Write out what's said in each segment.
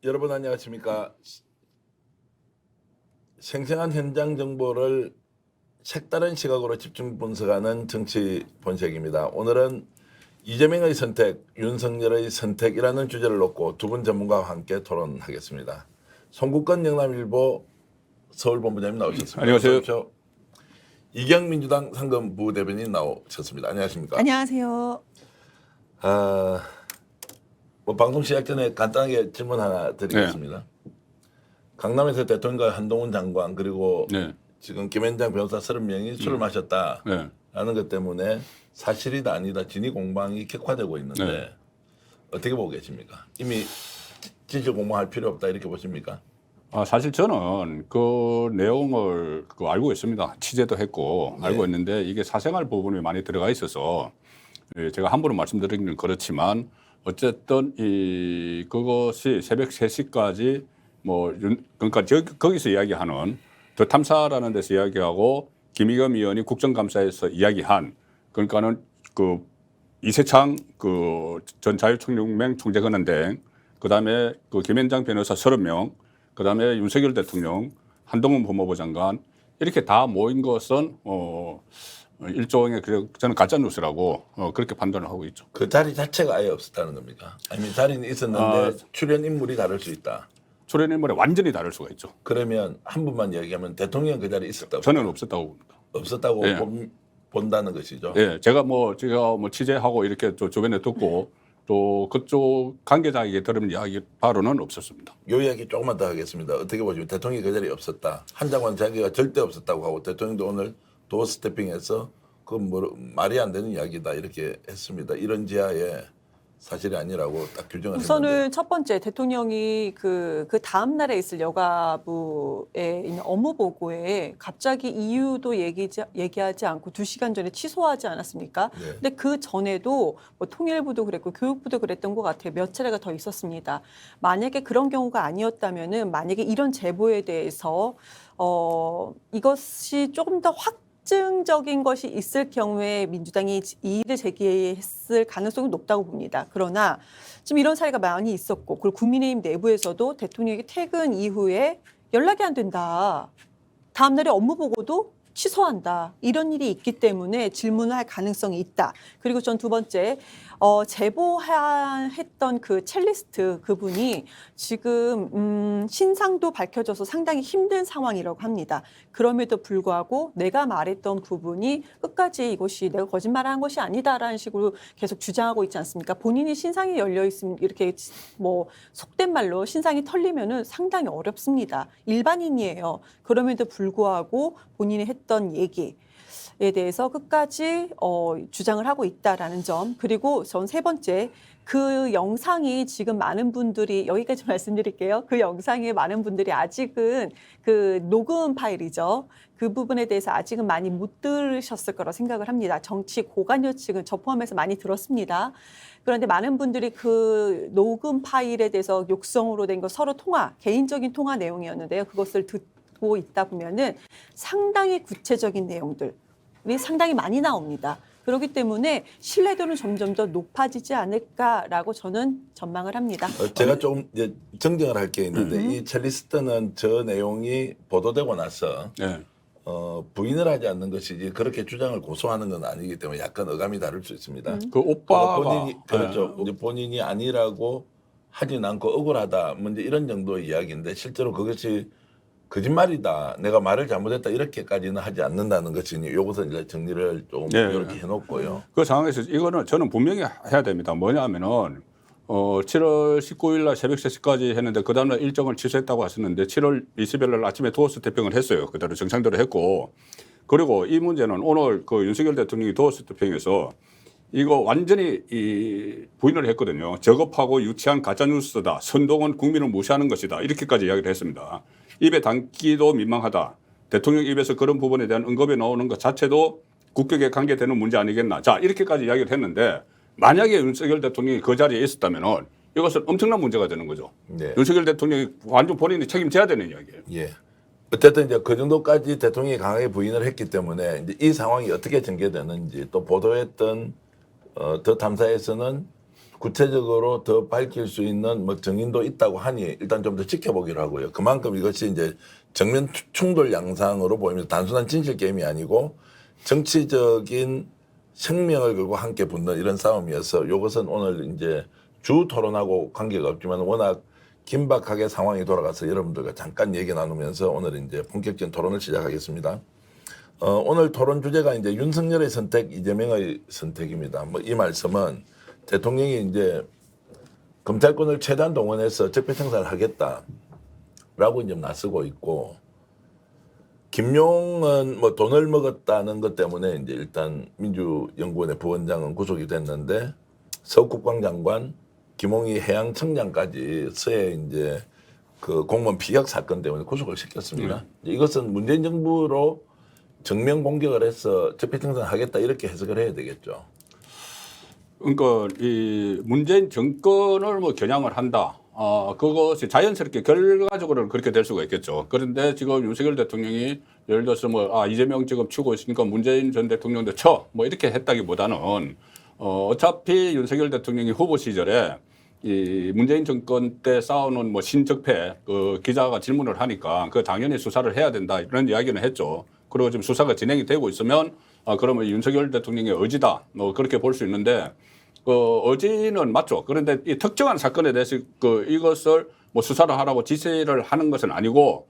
여러분 안녕하십니까? 생생한 현장 정보를 색다른 시각으로 집중 분석하는 정치 본색입니다. 오늘은 이재명의 선택, 윤석열의 선택이라는 주제를 놓고 두 분 전문가와 함께 토론하겠습니다. 송국건 영남일보 서울본부장님 나오셨습니다. 안녕하세요. 그렇죠? 이경민주당 상근부 대변인 나오셨습니다. 안녕하십니까? 안녕하세요. 방송 시작 전에 간단하게 질문 하나 드리겠습니다. 강남에서 대통령과 한동훈 장관 그리고 네. 지금 김현장 변호사 30명이 술을 마셨다라는 네. 것 때문에 사실이다 아니다 진위 공방이 격화되고 있는데 네. 어떻게 보고 계십니까? 이미 진실 공방할 필요 없다 이렇게 보십니까? 사실 저는 그 내용을 알고 있습니다. 취재도 했고 알고 있는데 이게 사생활 부분이 많이 들어가 있어서 제가 함부로 말씀드리기는 그렇지만 어쨌든 그것이 새벽 3시까지 그러니까 거기서 이야기하는 더 탐사라는 데서 이야기하고 김의겸 의원이 국정감사에서 이야기한 그러니까는 그 이세창 전 자유총연맹 총재건은행 그다음에 그 김현장 변호사 30명 그다음에 윤석열 대통령 한동훈 법무부 장관 이렇게 다 모인 것은 일종의 저는 가짜 뉴스라고 그렇게 판단을 하고 있죠. 그 자리 자체가 아예 없었다는 겁니까? 아니면 자리는 있었는데 출연 인물이 다를 수 있다. 출연 인물이 완전히 다를 수가 있죠. 그러면 한 분만 얘기하면 대통령 그 자리에 있었다고 저는 없었다고 봅니다. 없었다고 본다는 것이죠. 예, 제가 취재하고 이렇게 또 주변에 듣고 또 그쪽 관계자에게 들은 이야기 바로는 없었습니다. 요 이야기 조금만 더 하겠습니다. 어떻게 보시면 대통령이 그 자리에 없었다. 한 장관 자기가 절대 없었다고 하고 대통령도 오늘 도어 스태핑해서 말이 안 되는 이야기다 이렇게 했습니다. 이런 지하에 사실이 아니라고 딱 규정을 우선은 했는데 첫 번째 대통령이 그 다음 날에 있을 여가부에 있는 업무 보고에 갑자기 이유도 얘기하지 않고 2시간 전에 취소하지 않았습니까? 네. 근데 그 전에도 뭐 통일부도 그랬고 교육부도 그랬던 것 같아요. 몇 차례가 더 있었습니다. 만약에 그런 경우가 아니었다면은 만약에 이런 제보에 대해서 이것이 조금 더 확증적인 것이 있을 경우에 민주당이 이의를 제기했을 가능성이 높다고 봅니다. 그러나 지금 이런 사례가 많이 있었고, 그리고 국민의힘 내부에서도 대통령이 퇴근 이후에 연락이 안 된다. 다음 날에 업무 보고도 취소한다. 이런 일이 있기 때문에 질문을 할 가능성이 있다. 그리고 전 두 번째, 제보했던 그 첼리스트 그분이 지금 신상도 밝혀져서 상당히 힘든 상황이라고 합니다. 그럼에도 불구하고 내가 말했던 부분이 끝까지 이것이 내가 거짓말한 것이 아니다라는 식으로 계속 주장하고 있지 않습니까? 본인이 신상이 열려 있으면 이렇게 속된 말로 신상이 털리면은 상당히 어렵습니다. 일반인이에요. 그럼에도 불구하고 본인이 했던 얘기에 대해서 끝까지 주장을 하고 있다라는 점. 그리고 전 세 번째, 그 영상이 지금 많은 분들이 여기까지 말씀드릴게요. 그 영상에 많은 분들이 아직은 그 녹음 파일이죠. 그 부분에 대해서 아직은 많이 못 들으셨을 거라 생각을 합니다. 정치 고관여 측은 저 포함해서 많이 들었습니다. 그런데 많은 분들이 그 녹음 파일에 대해서 육성으로 된 거 서로 개인적인 통화 내용이었는데요. 그것을 듣고 있다 보면은 상당히 구체적인 내용들이 상당히 많이 나옵니다. 그렇기 때문에 신뢰도는 점점 더 높아지지 않을까라고 저는 전망을 합니다. 제가 조금 이제 정정을 할 게 있는데 이 첼리스트는 저 내용이 보도되고 나서 부인을 하지 않는 것이지 그렇게 주장을 고소하는 건 아니기 때문에 약간 어감이 다를 수 있습니다. 그 오빠가 본인이 그렇죠. 이제 본인이 아니라고 하진 않고 억울하다. 이제 이런 정도의 이야기인데 실제로 그것이 거짓말이다. 내가 말을 잘못했다. 이렇게까지는 하지 않는다는 것이 이것은 이제 정리를 조금 이렇게 해놓고요. 그 상황에서 이거는 저는 분명히 해야 됩니다. 뭐냐면은 7월 19일 날 새벽 3시까지 했는데 그 다음날 일정을 취소했다고 하셨는데 7월 20일 날 아침에 도어 스태핑을 했어요. 그대로 정상대로 했고 그리고 이 문제는 오늘 그 윤석열 대통령이 도어 스태핑에서 이거 완전히 부인을 했거든요. 저급하고 유치한 가짜뉴스다. 선동은 국민을 무시하는 것이다. 이렇게까지 이야기를 했습니다. 입에 담기도 민망하다. 대통령 입에서 그런 부분에 대한 언급이 나오는 것 자체도 국격에 관계되는 문제 아니겠나. 자, 이렇게까지 이야기를 했는데 만약에 윤석열 대통령이 그 자리에 있었다면 이것은 엄청난 문제가 되는 거죠. 네. 윤석열 대통령이 완전 본인이 책임져야 되는 이야기예요. 예. 어쨌든 이제 그 정도까지 대통령이 강하게 부인을 했기 때문에 이제 이 상황이 어떻게 전개되는지 또 보도했던 더 탐사에서는 구체적으로 더 밝힐 수 있는 뭐 정인도 있다고 하니 일단 좀 더 지켜보기로 하고요. 그만큼 이것이 이제 정면 충돌 양상으로 보입니다. 단순한 진실 게임이 아니고 정치적인 생명을 걸고 함께 붙는 이런 싸움이어서 이것은 오늘 이제 주 토론하고 관계가 없지만 워낙 긴박하게 상황이 돌아가서 여러분들과 잠깐 얘기 나누면서 오늘 이제 본격적인 토론을 시작하겠습니다. 오늘 토론 주제가 이제 윤석열의 선택, 이재명의 선택입니다. 뭐 이 말씀은 대통령이 이제 검찰권을 최대한 동원해서 적폐청산을 하겠다라고 이제 나서고 있고, 김용은 뭐 돈을 먹었다는 것 때문에 이제 일단 민주연구원의 부원장은 구속이 됐는데, 서 국방장관, 김홍희 해양청장까지 서해 이제 그 공무원 피격 사건 때문에 구속을 시켰습니다. 이것은 문재인 정부로 정면 공격을 해서 적폐청산하겠다 이렇게 해석을 해야 되겠죠. 그러니까 이 문재인 정권을 뭐 겨냥을 한다. 그것이 자연스럽게 결과적으로는 그렇게 될 수가 있겠죠. 그런데 지금 윤석열 대통령이 예를 들어서 뭐 이재명 지금 치고 있으니까 문재인 전 대통령도 쳐 뭐 이렇게 했다기보다는 어차피 윤석열 대통령이 후보 시절에 이 문재인 정권 때 싸우는 뭐 신적폐 그 기자가 질문을 하니까 그 당연히 수사를 해야 된다 이런 이야기는 했죠. 그리고 지금 수사가 진행이 되고 있으면 그러면 윤석열 대통령의 의지다 뭐 그렇게 볼 수 있는데 의지는 맞죠. 그런데 이 특정한 사건에 대해서 이것을 뭐 수사를 하라고 지시를 하는 것은 아니고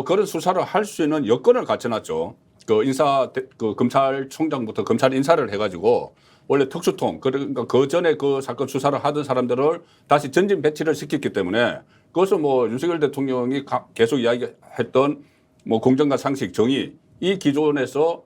그런 수사를 할 수 있는 여건을 갖춰놨죠. 그 검찰총장부터 검찰 인사를 해가지고 원래 특수통 그러니까 그 전에 그 사건 수사를 하던 사람들을 다시 전진 배치를 시켰기 때문에 그것은 뭐 윤석열 대통령이 계속 이야기했던 뭐 공정과 상식, 정의 이 기존에서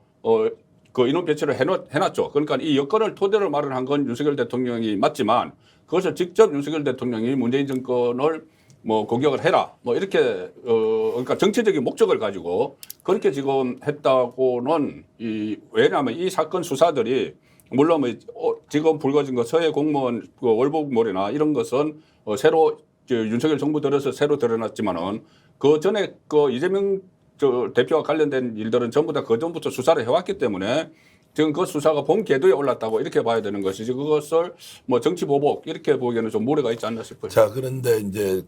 그 인원 배치를 해놨죠. 그러니까 이 여건을 토대로 마련한 건 윤석열 대통령이 맞지만 그것을 직접 윤석열 대통령이 문재인 정권을 뭐 공격을 해라 뭐 이렇게 그러니까 정치적인 목적을 가지고 그렇게 지금 했다고는 왜냐하면 이 사건 수사들이 물론 뭐 지금 불거진 거 서해 공무원 그 월북몰이나 이런 것은 새로 윤석열 정부 들어서 새로 드러났지만은 그 전에 그 이재명 대표와 관련된 일들은 전부 다 그 전부터 수사를 해왔기 때문에 지금 그 수사가 본 궤도에 올랐다고 이렇게 봐야 되는 것이지 그것을 뭐 정치 보복 이렇게 보기에는 좀 무리가 있지 않나 싶어요. 자, 그런데 이제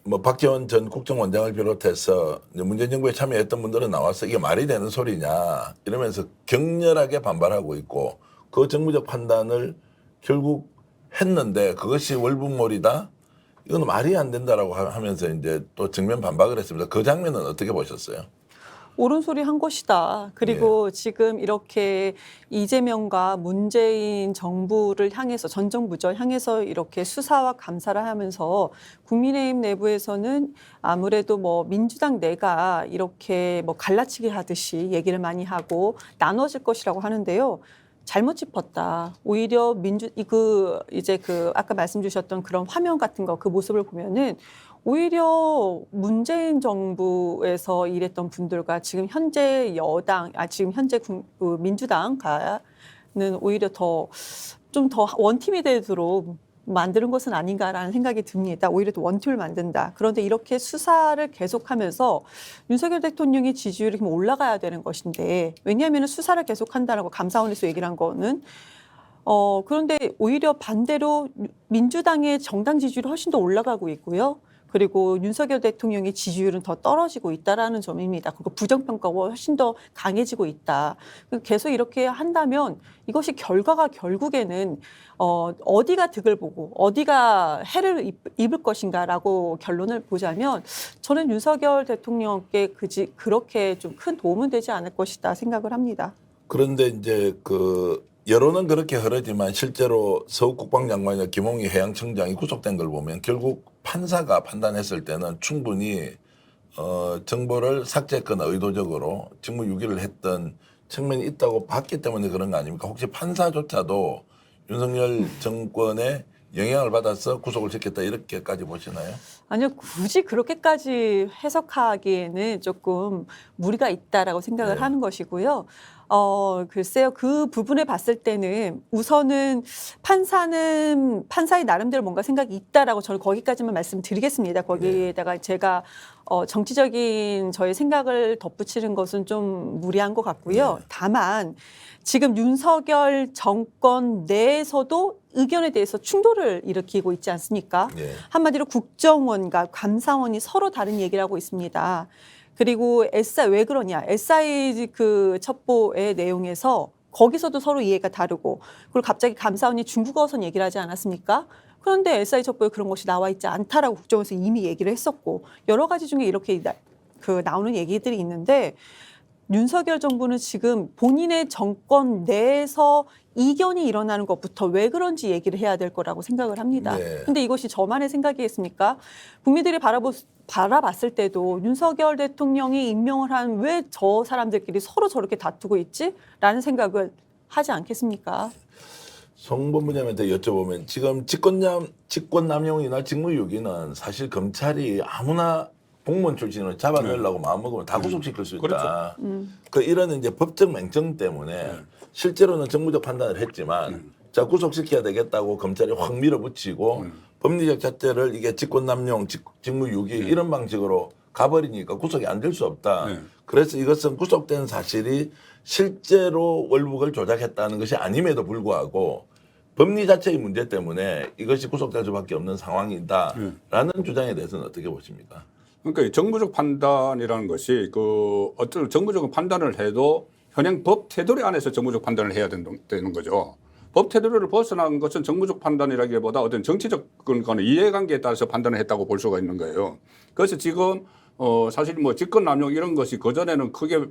뭐 박지원 전 국정원장을 비롯해서 이제 문재인 정부에 참여했던 분들은 나와서 이게 말이 되는 소리냐 이러면서 격렬하게 반발하고 있고 그 정부적 판단을 결국 했는데 그것이 월북몰이다. 이건 말이 안 된다라고 하면서 이제 또 정면 반박을 했습니다. 그 장면은 어떻게 보셨어요? 옳은 소리 한 것이다. 그리고 지금 이렇게 이재명과 문재인 정부를 향해서 전 정부죠 향해서 이렇게 수사와 감사를 하면서 국민의힘 내부에서는 아무래도 뭐 민주당 내가 이렇게 뭐 갈라치기 하듯이 얘기를 많이 하고 나눠질 것이라고 하는데요. 잘못 짚었다. 오히려 이제 아까 말씀 주셨던 그런 화면 같은 거 그 모습을 보면은 오히려 문재인 정부에서 일했던 분들과 지금 현재 지금 현재 민주당과는 오히려 좀 더 원팀이 되도록 만드는 것은 아닌가라는 생각이 듭니다. 오히려 또 원팀을 만든다. 그런데 이렇게 수사를 계속하면서 윤석열 대통령의 지지율이 올라가야 되는 것인데 왜냐하면 수사를 계속한다라고 감사원에서 얘기를 한 거는 그런데 오히려 반대로 민주당의 정당 지지율이 훨씬 더 올라가고 있고요. 그리고 윤석열 대통령의 지지율은 더 떨어지고 있다라는 점입니다. 그리고 부정평가가 훨씬 더 강해지고 있다. 계속 이렇게 한다면 이것이 결과가 결국에는 어디가 득을 보고 어디가 해를 입을 것인가라고 결론을 보자면 저는 윤석열 대통령께 그렇게 좀 큰 도움은 되지 않을 것이다 생각을 합니다. 그런데 이제 여론은 그렇게 흐르지만 실제로 서욱 국방장관이나 김홍희 해양청장이 구속된 걸 보면 결국 판사가 판단했을 때는 충분히 정보를 삭제했거나 의도적으로 직무 유기를 했던 측면이 있다고 봤기 때문에 그런 거 아닙니까? 혹시 판사조차도 윤석열 정권의 영향을 받아서 구속을 시켰다 이렇게까지 보시나요? 아니요, 굳이 그렇게까지 해석하기에는 조금 무리가 있다라고 생각을 하는 것이고요. 글쎄요. 그 부분에 봤을 때는 우선은 판사의 나름대로 뭔가 생각이 있다라고 저는 거기까지만 말씀드리겠습니다. 거기에다가 제가 정치적인 저의 생각을 덧붙이는 것은 좀 무리한 것 같고요. 다만 지금 윤석열 정권 내에서도 의견에 대해서 충돌을 일으키고 있지 않습니까? 예. 한마디로 국정원과 감사원이 서로 다른 얘기를 하고 있습니다. 그리고 왜 그러냐? SI 그 첩보의 내용에서 거기서도 서로 이해가 다르고, 그리고 갑자기 감사원이 중국어선 얘기를 하지 않았습니까? 그런데 SI 첩보에 그런 것이 나와 있지 않다라고 국정원에서 이미 얘기를 했었고, 여러 가지 중에 이렇게 나오는 얘기들이 있는데, 윤석열 정부는 지금 본인의 정권 내에서 이견이 일어나는 것부터 왜 그런지 얘기를 해야 될 거라고 생각을 합니다. 네. 근데 이것이 저만의 생각이겠습니까? 국민들이 바라봤을 때도 윤석열 대통령이 임명을 한 왜 저 사람들끼리 서로 저렇게 다투고 있지? 라는 생각을 하지 않겠습니까? 송 본부장한테 여쭤보면 지금 직권남용이나 직무유기는 사실 검찰이 아무나 공무원 출신을 잡아내려고 마음먹으면 다 구속시킬 수 있다. 그렇죠. 그 이런 이제 법적 맹점 때문에 실제로는 정무적 판단을 했지만 자 구속시켜야 되겠다고 검찰이 확 밀어붙이고 법리적 잣대를 이게 직권남용, 직무유기 이런 방식으로 가버리니까 구속이 안 될 수 없다. 그래서 이것은 구속된 사실이 실제로 월북을 조작했다는 것이 아님에도 불구하고 법리 자체의 문제 때문에 이것이 구속될 수밖에 없는 상황이다라는 주장에 대해서는 어떻게 보십니까? 그러니까 이 정부적 판단이라는 것이 어떤 정부적 판단을 해도 현행 법 테두리 안에서 정부적 판단을 해야 되는 거죠. 법 테두리를 벗어난 것은 정부적 판단이라기보다 어떤 정치적 거는 이해관계에 따라서 판단을 했다고 볼 수가 있는 거예요. 그래서 지금 사실 뭐 직권남용 이런 것이 그전에는 크게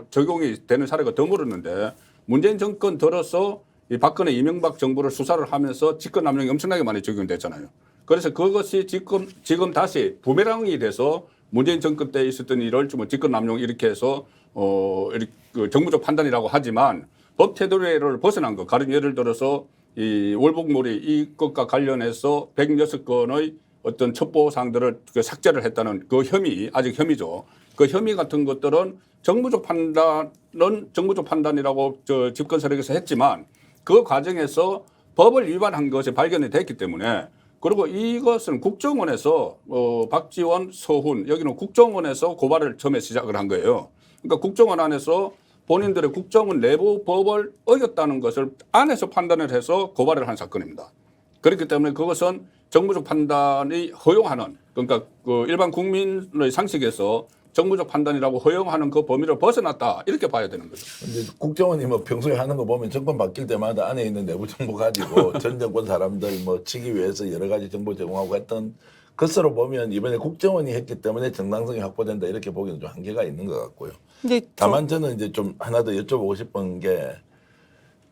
적용이 되는 사례가 드물었는데 문재인 정권 들어서 이 박근혜 이명박 정부를 수사를 하면서 직권남용이 엄청나게 많이 적용됐잖아요. 그래서 그것이 지금 다시 부메랑이 돼서 문재인 정권 때 있었던 일을 좀 직권남용 이렇게 해서 이렇게 정부적 판단이라고 하지만 법 테두리를 벗어난 것, 예를 들어서 이 월북몰이 이것과 관련해서 106건의 어떤 첩보사항들을 삭제를 했다는 그 혐의, 아직 혐의죠. 그 혐의 같은 것들은 정부적 판단이라고 집권 세력에서 했지만 그 과정에서 법을 위반한 것이 발견이 됐기 때문에 그리고 이것은 국정원에서 박지원, 서훈 여기는 국정원에서 고발을 처음에 시작을 한 거예요. 그러니까 국정원 안에서 본인들의 국정원 내부 법을 어겼다는 것을 안에서 판단을 해서 고발을 한 사건입니다. 그렇기 때문에 그것은 정부적 판단이 허용하는 그러니까 그 일반 국민의 상식에서 정부적 판단이라고 허용하는 그 범위를 벗어났다 이렇게 봐야 되는 거죠. 근데 국정원이 뭐 평소에 하는 거 보면 정권 바뀔 때마다 안에 있는 내부 정보 가지고 전 정권 사람들 뭐 치기 위해서 여러 가지 정보 제공하고 했던 것으로 보면 이번에 국정원이 했기 때문에 정당성이 확보된다 이렇게 보기는 좀 한계가 있는 것 같고요. 근데 다만 저는 이제 좀 하나 더 여쭤보고 싶은 게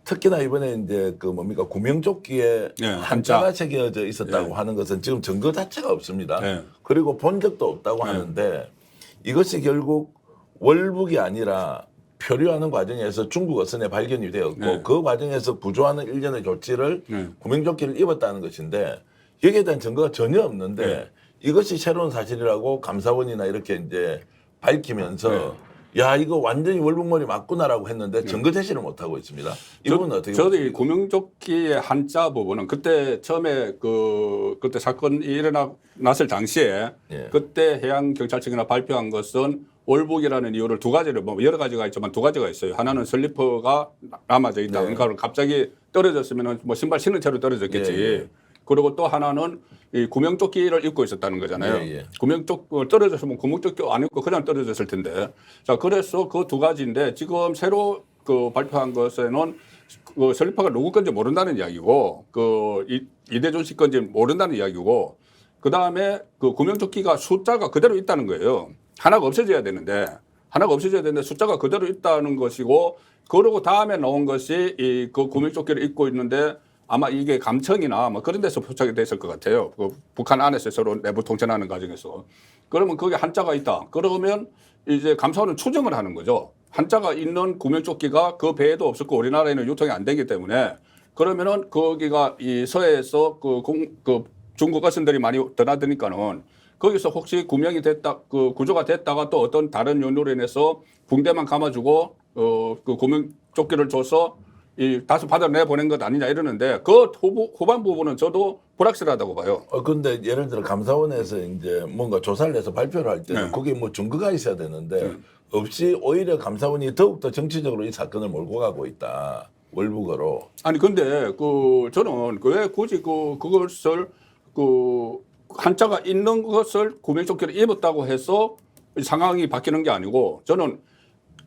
특히나 이번에 이제 그 뭡니까 구명조끼에 네, 한자가 새겨져 있었다고 하는 것은 지금 증거 자체가 없습니다. 네. 그리고 본 적도 없다고 하는데 이것이 결국 월북이 아니라 표류하는 과정에서 중국 어선에 발견이 되었고 그 과정에서 구조하는 일련의 조치를 구명조끼를 입었다는 것인데 여기에 대한 증거가 전혀 없는데 이것이 새로운 사실이라고 감사원이나 이렇게 이제 밝히면서 야 이거 완전히 월북몰이 맞구나라고 했는데 증거 제시를 못 하고 있습니다. 이 부분은 어떻게 저도 이 보십니까? 구명조끼의 한자 부분은 그때 처음에 그때 사건이 일어났을 당시에 그때 해양경찰청이나 발표한 것은 월북이라는 이유를 두 가지를 뭐 여러 가지가 있지만 두 가지가 있어요. 하나는 슬리퍼가 남아져 있다. 그러니까 갑자기 떨어졌으면 뭐 신발 신은 채로 떨어졌겠지. 그리고 또 하나는 이 구명조끼를 입고 있었다는 거잖아요. 구명조끼 떨어졌으면 구명조끼 안 입고 그냥 떨어졌을 텐데. 자, 그래서 그 두 가지인데 지금 새로 발표한 것에는 그 슬리퍼가 누구 건지 모른다는 이야기고 이대준 씨 건지 모른다는 이야기고 그 다음에 그 구명조끼가 숫자가 그대로 있다는 거예요. 하나가 없어져야 되는데 숫자가 그대로 있다는 것이고 그러고 다음에 나온 것이 그 구명조끼를 입고 있는데 아마 이게 감청이나 뭐 그런 데서 포착이 됐을 것 같아요. 그 북한 안에서 서로 내부 통전하는 과정에서. 그러면 거기 한자가 있다. 그러면 이제 감사원은 추정을 하는 거죠. 한자가 있는 구명조끼가 그 배에도 없었고 우리나라에는 유통이 안 되기 때문에 그러면은 거기가 이 서해에서 그 중국 어선들이 많이 드나드니까는 거기서 혹시 구명이 됐다, 그 구조가 됐다가 또 어떤 다른 연료로 인해서 붕대만 감아주고 그 구명조끼를 줘서 이 다시 받아내 보낸 것 아니냐 이러는데 그 후반 부분은 저도 불확실하다고 봐요. 근데 예를 들어 감사원에서 이제 뭔가 조사를 해서 발표를 할 때는 네. 거기에 뭐 증거가 있어야 되는데 없이 오히려 감사원이 더욱더 정치적으로 이 사건을 몰고 가고 있다. 월북으로. 아니 근데 저는 왜 굳이 그것을 한자가 있는 것을 구명조끼를 입었다고 해서 상황이 바뀌는 게 아니고 저는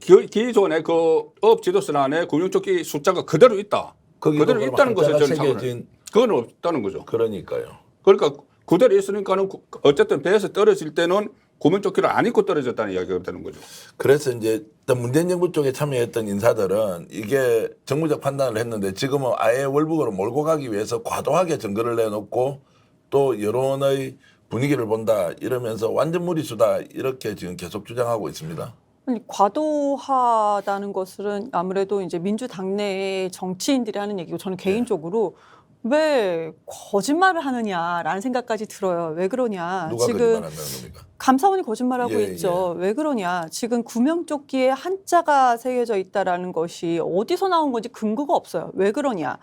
기존의 그 업 지도서란에 구명조끼 숫자가 그대로 있다. 거기 그대로 그럼 있다는 것에 한자가 저는 상관을. 새겨진 그건 없다는 거죠. 그러니까요. 그러니까 그대로 있으니까는 어쨌든 배에서 떨어질 때는 구명조끼를 안 입고 떨어졌다는 이야기가 되는 거죠. 그래서 이제 또 문재인 정부 쪽에 참여했던 인사들은 이게 정무적 판단을 했는데 지금은 아예 월북으로 몰고 가기 위해서 과도하게 증거를 내놓고 또 여론의 분위기를 본다 이러면서 완전 무리수다 이렇게 지금 계속 주장하고 있습니다. 아니, 과도하다는 것은 아무래도 이제 민주당 내의 정치인들이 하는 얘기고 저는 개인적으로 왜 거짓말을 하느냐라는 생각까지 들어요. 왜 그러냐. 누가 지금 거짓말한다는 겁니까? 감사원이 거짓말하고 예, 있죠. 왜 그러냐. 지금 구명조끼에 한자가 새겨져 있다라는 것이 어디서 나온 건지 근거가 없어요. 왜 그러냐.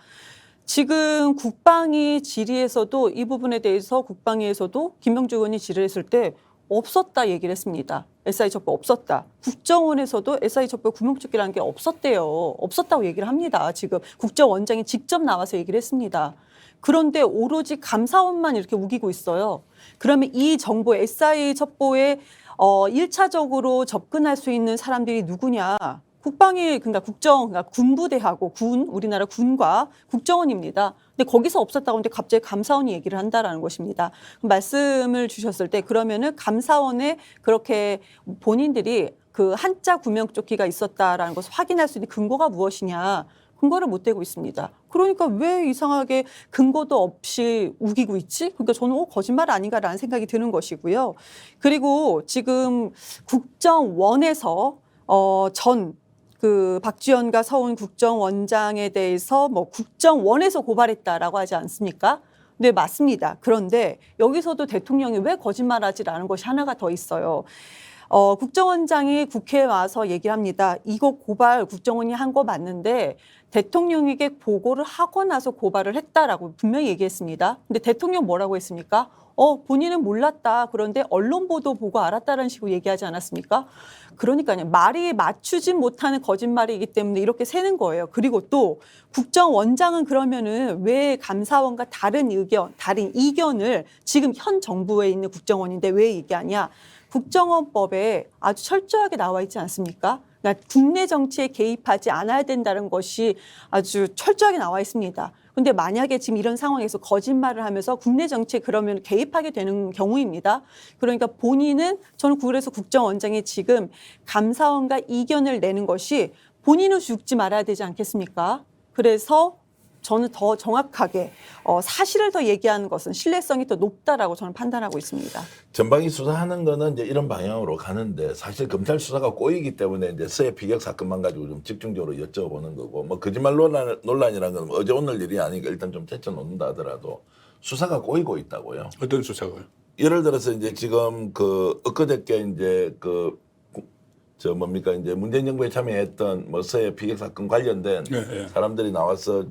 지금 국방위 질의에서도 이 부분에 대해서 국방위에서도 김명주 의원이 질의했을 때 없었다 얘기를 했습니다. SI 첩보 없었다. 국정원에서도 SI 첩보 구명조끼라는 게 없었대요. 없었다고 얘기를 합니다. 지금 국정원장이 직접 나와서 얘기를 했습니다. 그런데 오로지 감사원만 이렇게 우기고 있어요. 그러면 이 정보 SI 첩보에 1차적으로 접근할 수 있는 사람들이 누구냐? 국방위 그러니까 군부대하고 우리나라 군과 국정원입니다. 근데 거기서 없었다고 하는데 갑자기 감사원이 얘기를 한다라는 것입니다. 말씀을 주셨을 때 그러면은 감사원에 그렇게 본인들이 그 한자 구명조끼가 있었다라는 것을 확인할 수 있는 근거가 무엇이냐? 근거를 못 대고 있습니다. 그러니까 왜 이상하게 근거도 없이 우기고 있지? 그러니까 저는 거짓말 아닌가라는 생각이 드는 것이고요. 그리고 지금 국정원에서 박지원과 서훈 국정원장에 대해서 뭐 국정원에서 고발했다라고 하지 않습니까? 네, 맞습니다. 그런데 여기서도 대통령이 왜 거짓말하지라는 것이 하나가 더 있어요. 국정원장이 국회에 와서 얘기를 합니다. 이거 고발 국정원이 한 거 맞는데 대통령에게 보고를 하고 나서 고발을 했다라고 분명히 얘기했습니다. 근데 대통령 뭐라고 했습니까? 본인은 몰랐다. 그런데 언론 보도 보고 알았다라는 식으로 얘기하지 않았습니까? 그러니까요. 말이 맞추진 못하는 거짓말이기 때문에 이렇게 새는 거예요. 그리고 또 국정원장은 그러면은 왜 감사원과 다른 이견을 지금 현 정부에 있는 국정원인데 왜 얘기하냐? 국정원법에 아주 철저하게 나와 있지 않습니까? 그러니까 국내 정치에 개입하지 않아야 된다는 것이 아주 철저하게 나와 있습니다. 그런데 만약에 지금 이런 상황에서 거짓말을 하면서 국내 정치에 그러면 개입하게 되는 경우입니다. 그러니까 저는 그래서 국정원장이 지금 감사원과 이견을 내는 것이 본인은 죽지 말아야 되지 않겠습니까? 그래서 저는 더 정확하게 사실을 더 얘기하는 것은 신뢰성이 더 높다라고 저는 판단하고 있습니다. 전방위 수사하는 거는 이제 이런 방향으로 가는데 사실 검찰 수사가 꼬이기 때문에 이제 서해 피격 사건만 가지고 좀 집중적으로 여쭤보는 거고 뭐 거짓말 논란이라는 건 어제 오늘 일이 아니니까 일단 좀 제쳐놓는다 하더라도 수사가 꼬이고 있다고요. 어떤 수사가요? 예를 들어서 이제 지금 엊그저께 이제 이제 문재인 정부에 참여했던 뭐 서해 피격 사건 관련된 네. 사람들이 나와서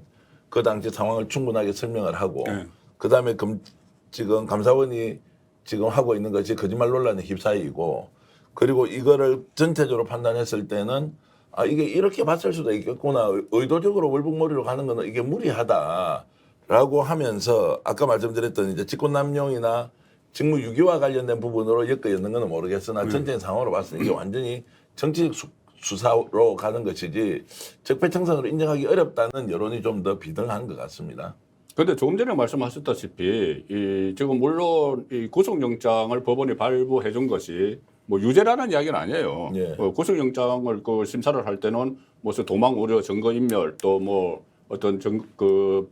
그 당시 상황을 충분하게 설명을 하고 네. 그다음에 지금 감사원이 지금 하고 있는 것이 거짓말 논란에 휩싸이고 그리고 이거를 전체적으로 판단했을 때는 이게 이렇게 봤을 수도 있겠구나. 의도적으로 월북몰이로 가는 거는 이게 무리하다라고 하면서 아까 말씀드렸던 이제 직권남용이나 직무유기와 관련된 부분으로 엮여있는 건 모르겠으나 전체적인 상황으로 봤을 때 이게 완전히 정치적 수사로 가는 것이지 적폐청산으로 인정하기 어렵다는 여론이 좀 더 비등한 것 같습니다. 그런데 조금 전에 말씀하셨다시피 지금 물론 이 구속영장을 법원이 발부해 준 것이 뭐 유죄라는 이야기는 아니에요. 예. 구속영장을 심사를 할 때는 무슨 도망 우려, 증거인멸 또 뭐 어떤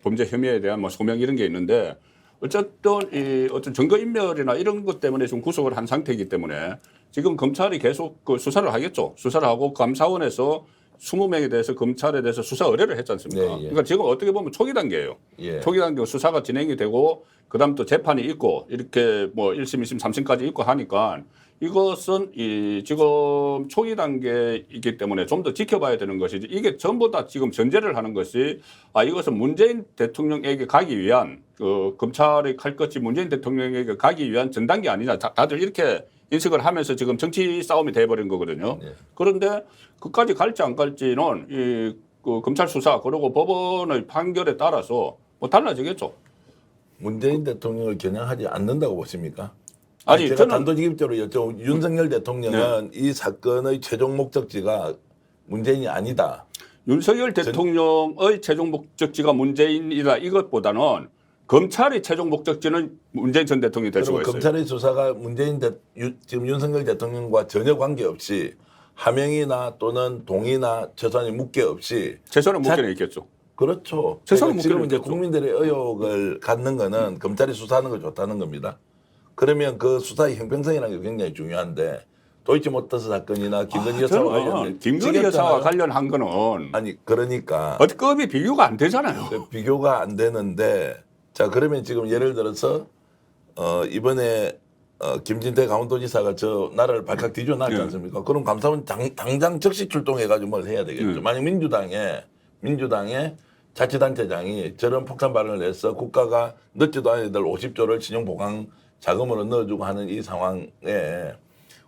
범죄 혐의에 대한 뭐 소명 이런 게 있는데 어쨌든 어떤 증거인멸이나 이런 것 때문에 지금 구속을 한 상태이기 때문에 지금 검찰이 계속 수사를 하겠죠. 수사를 하고 감사원에서 20명에 대해서 검찰에 대해서 수사 의뢰를 했지 않습니까? 네, 예. 그러니까 지금 어떻게 보면 초기 단계예요. 예. 초기 단계 수사가 진행이 되고 그다음 또 재판이 있고 이렇게 뭐 1심, 2심, 3심까지 있고 하니까 이것은 지금 초기 단계이기 때문에 좀 더 지켜봐야 되는 것이지 이게 전부 다 지금 전제를 하는 것이 이것은 문재인 대통령에게 가기 위한 검찰의 칼끝이 문재인 대통령에게 가기 위한 전단계 아니냐 다들 이렇게 인식을 하면서 지금 정치 싸움이 돼버린 거거든요. 네. 그런데 그까지 갈지 안 갈지는 그 검찰 수사 그리고 법원의 판결에 따라서 뭐 달라지겠죠. 문재인 대통령을 겨냥하지 않는다고 보십니까? 아니, 제가 저는- 단도직입적으로 여쭤 윤석열 대통령은 이 사건의 최종 목적지가 문재인이 아니다. 윤석열 대통령의 최종 목적지가 문재인이다 이것보다는 검찰의 최종 목적지는 문재인 전 대통령이 될 수가 그리고 있어요. 검찰의 수사가 지금 윤석열 대통령과 전혀 관계없이 하명이나 또는 동의나 최소한의 묵계 없이 최소한의 목적이 있겠죠. 그렇죠. 최소한의 그러니까 지금 묵계는 이제 있겠죠. 국민들의 의혹을 갖는 거는 검찰이 수사하는 걸 좋다는 겁니다. 그러면 그 수사의 형평성이라는 게 굉장히 중요한데 도이치모터스 사건이나 김건희 여사와 저는 관련된 김건희 여사와 지겹잖아요. 관련한 거는 아니 그러니까 어디 급이 비교가 안 되잖아요. 비교가 안 되는데 자 그러면 지금 예를 들어서 이번에 김진태 강원도지사가 저 나라를 발칵 뒤져놨지 네. 않습니까? 그럼 감사원 당장 즉시 출동해가지고 뭘 해야 되겠죠. 네. 만약 민주당의 자치단체장이 저런 폭탄 발언을 해서 국가가 넣지도 않은 애들 50조를 신용보강 자금으로 넣어주고 하는 이 상황에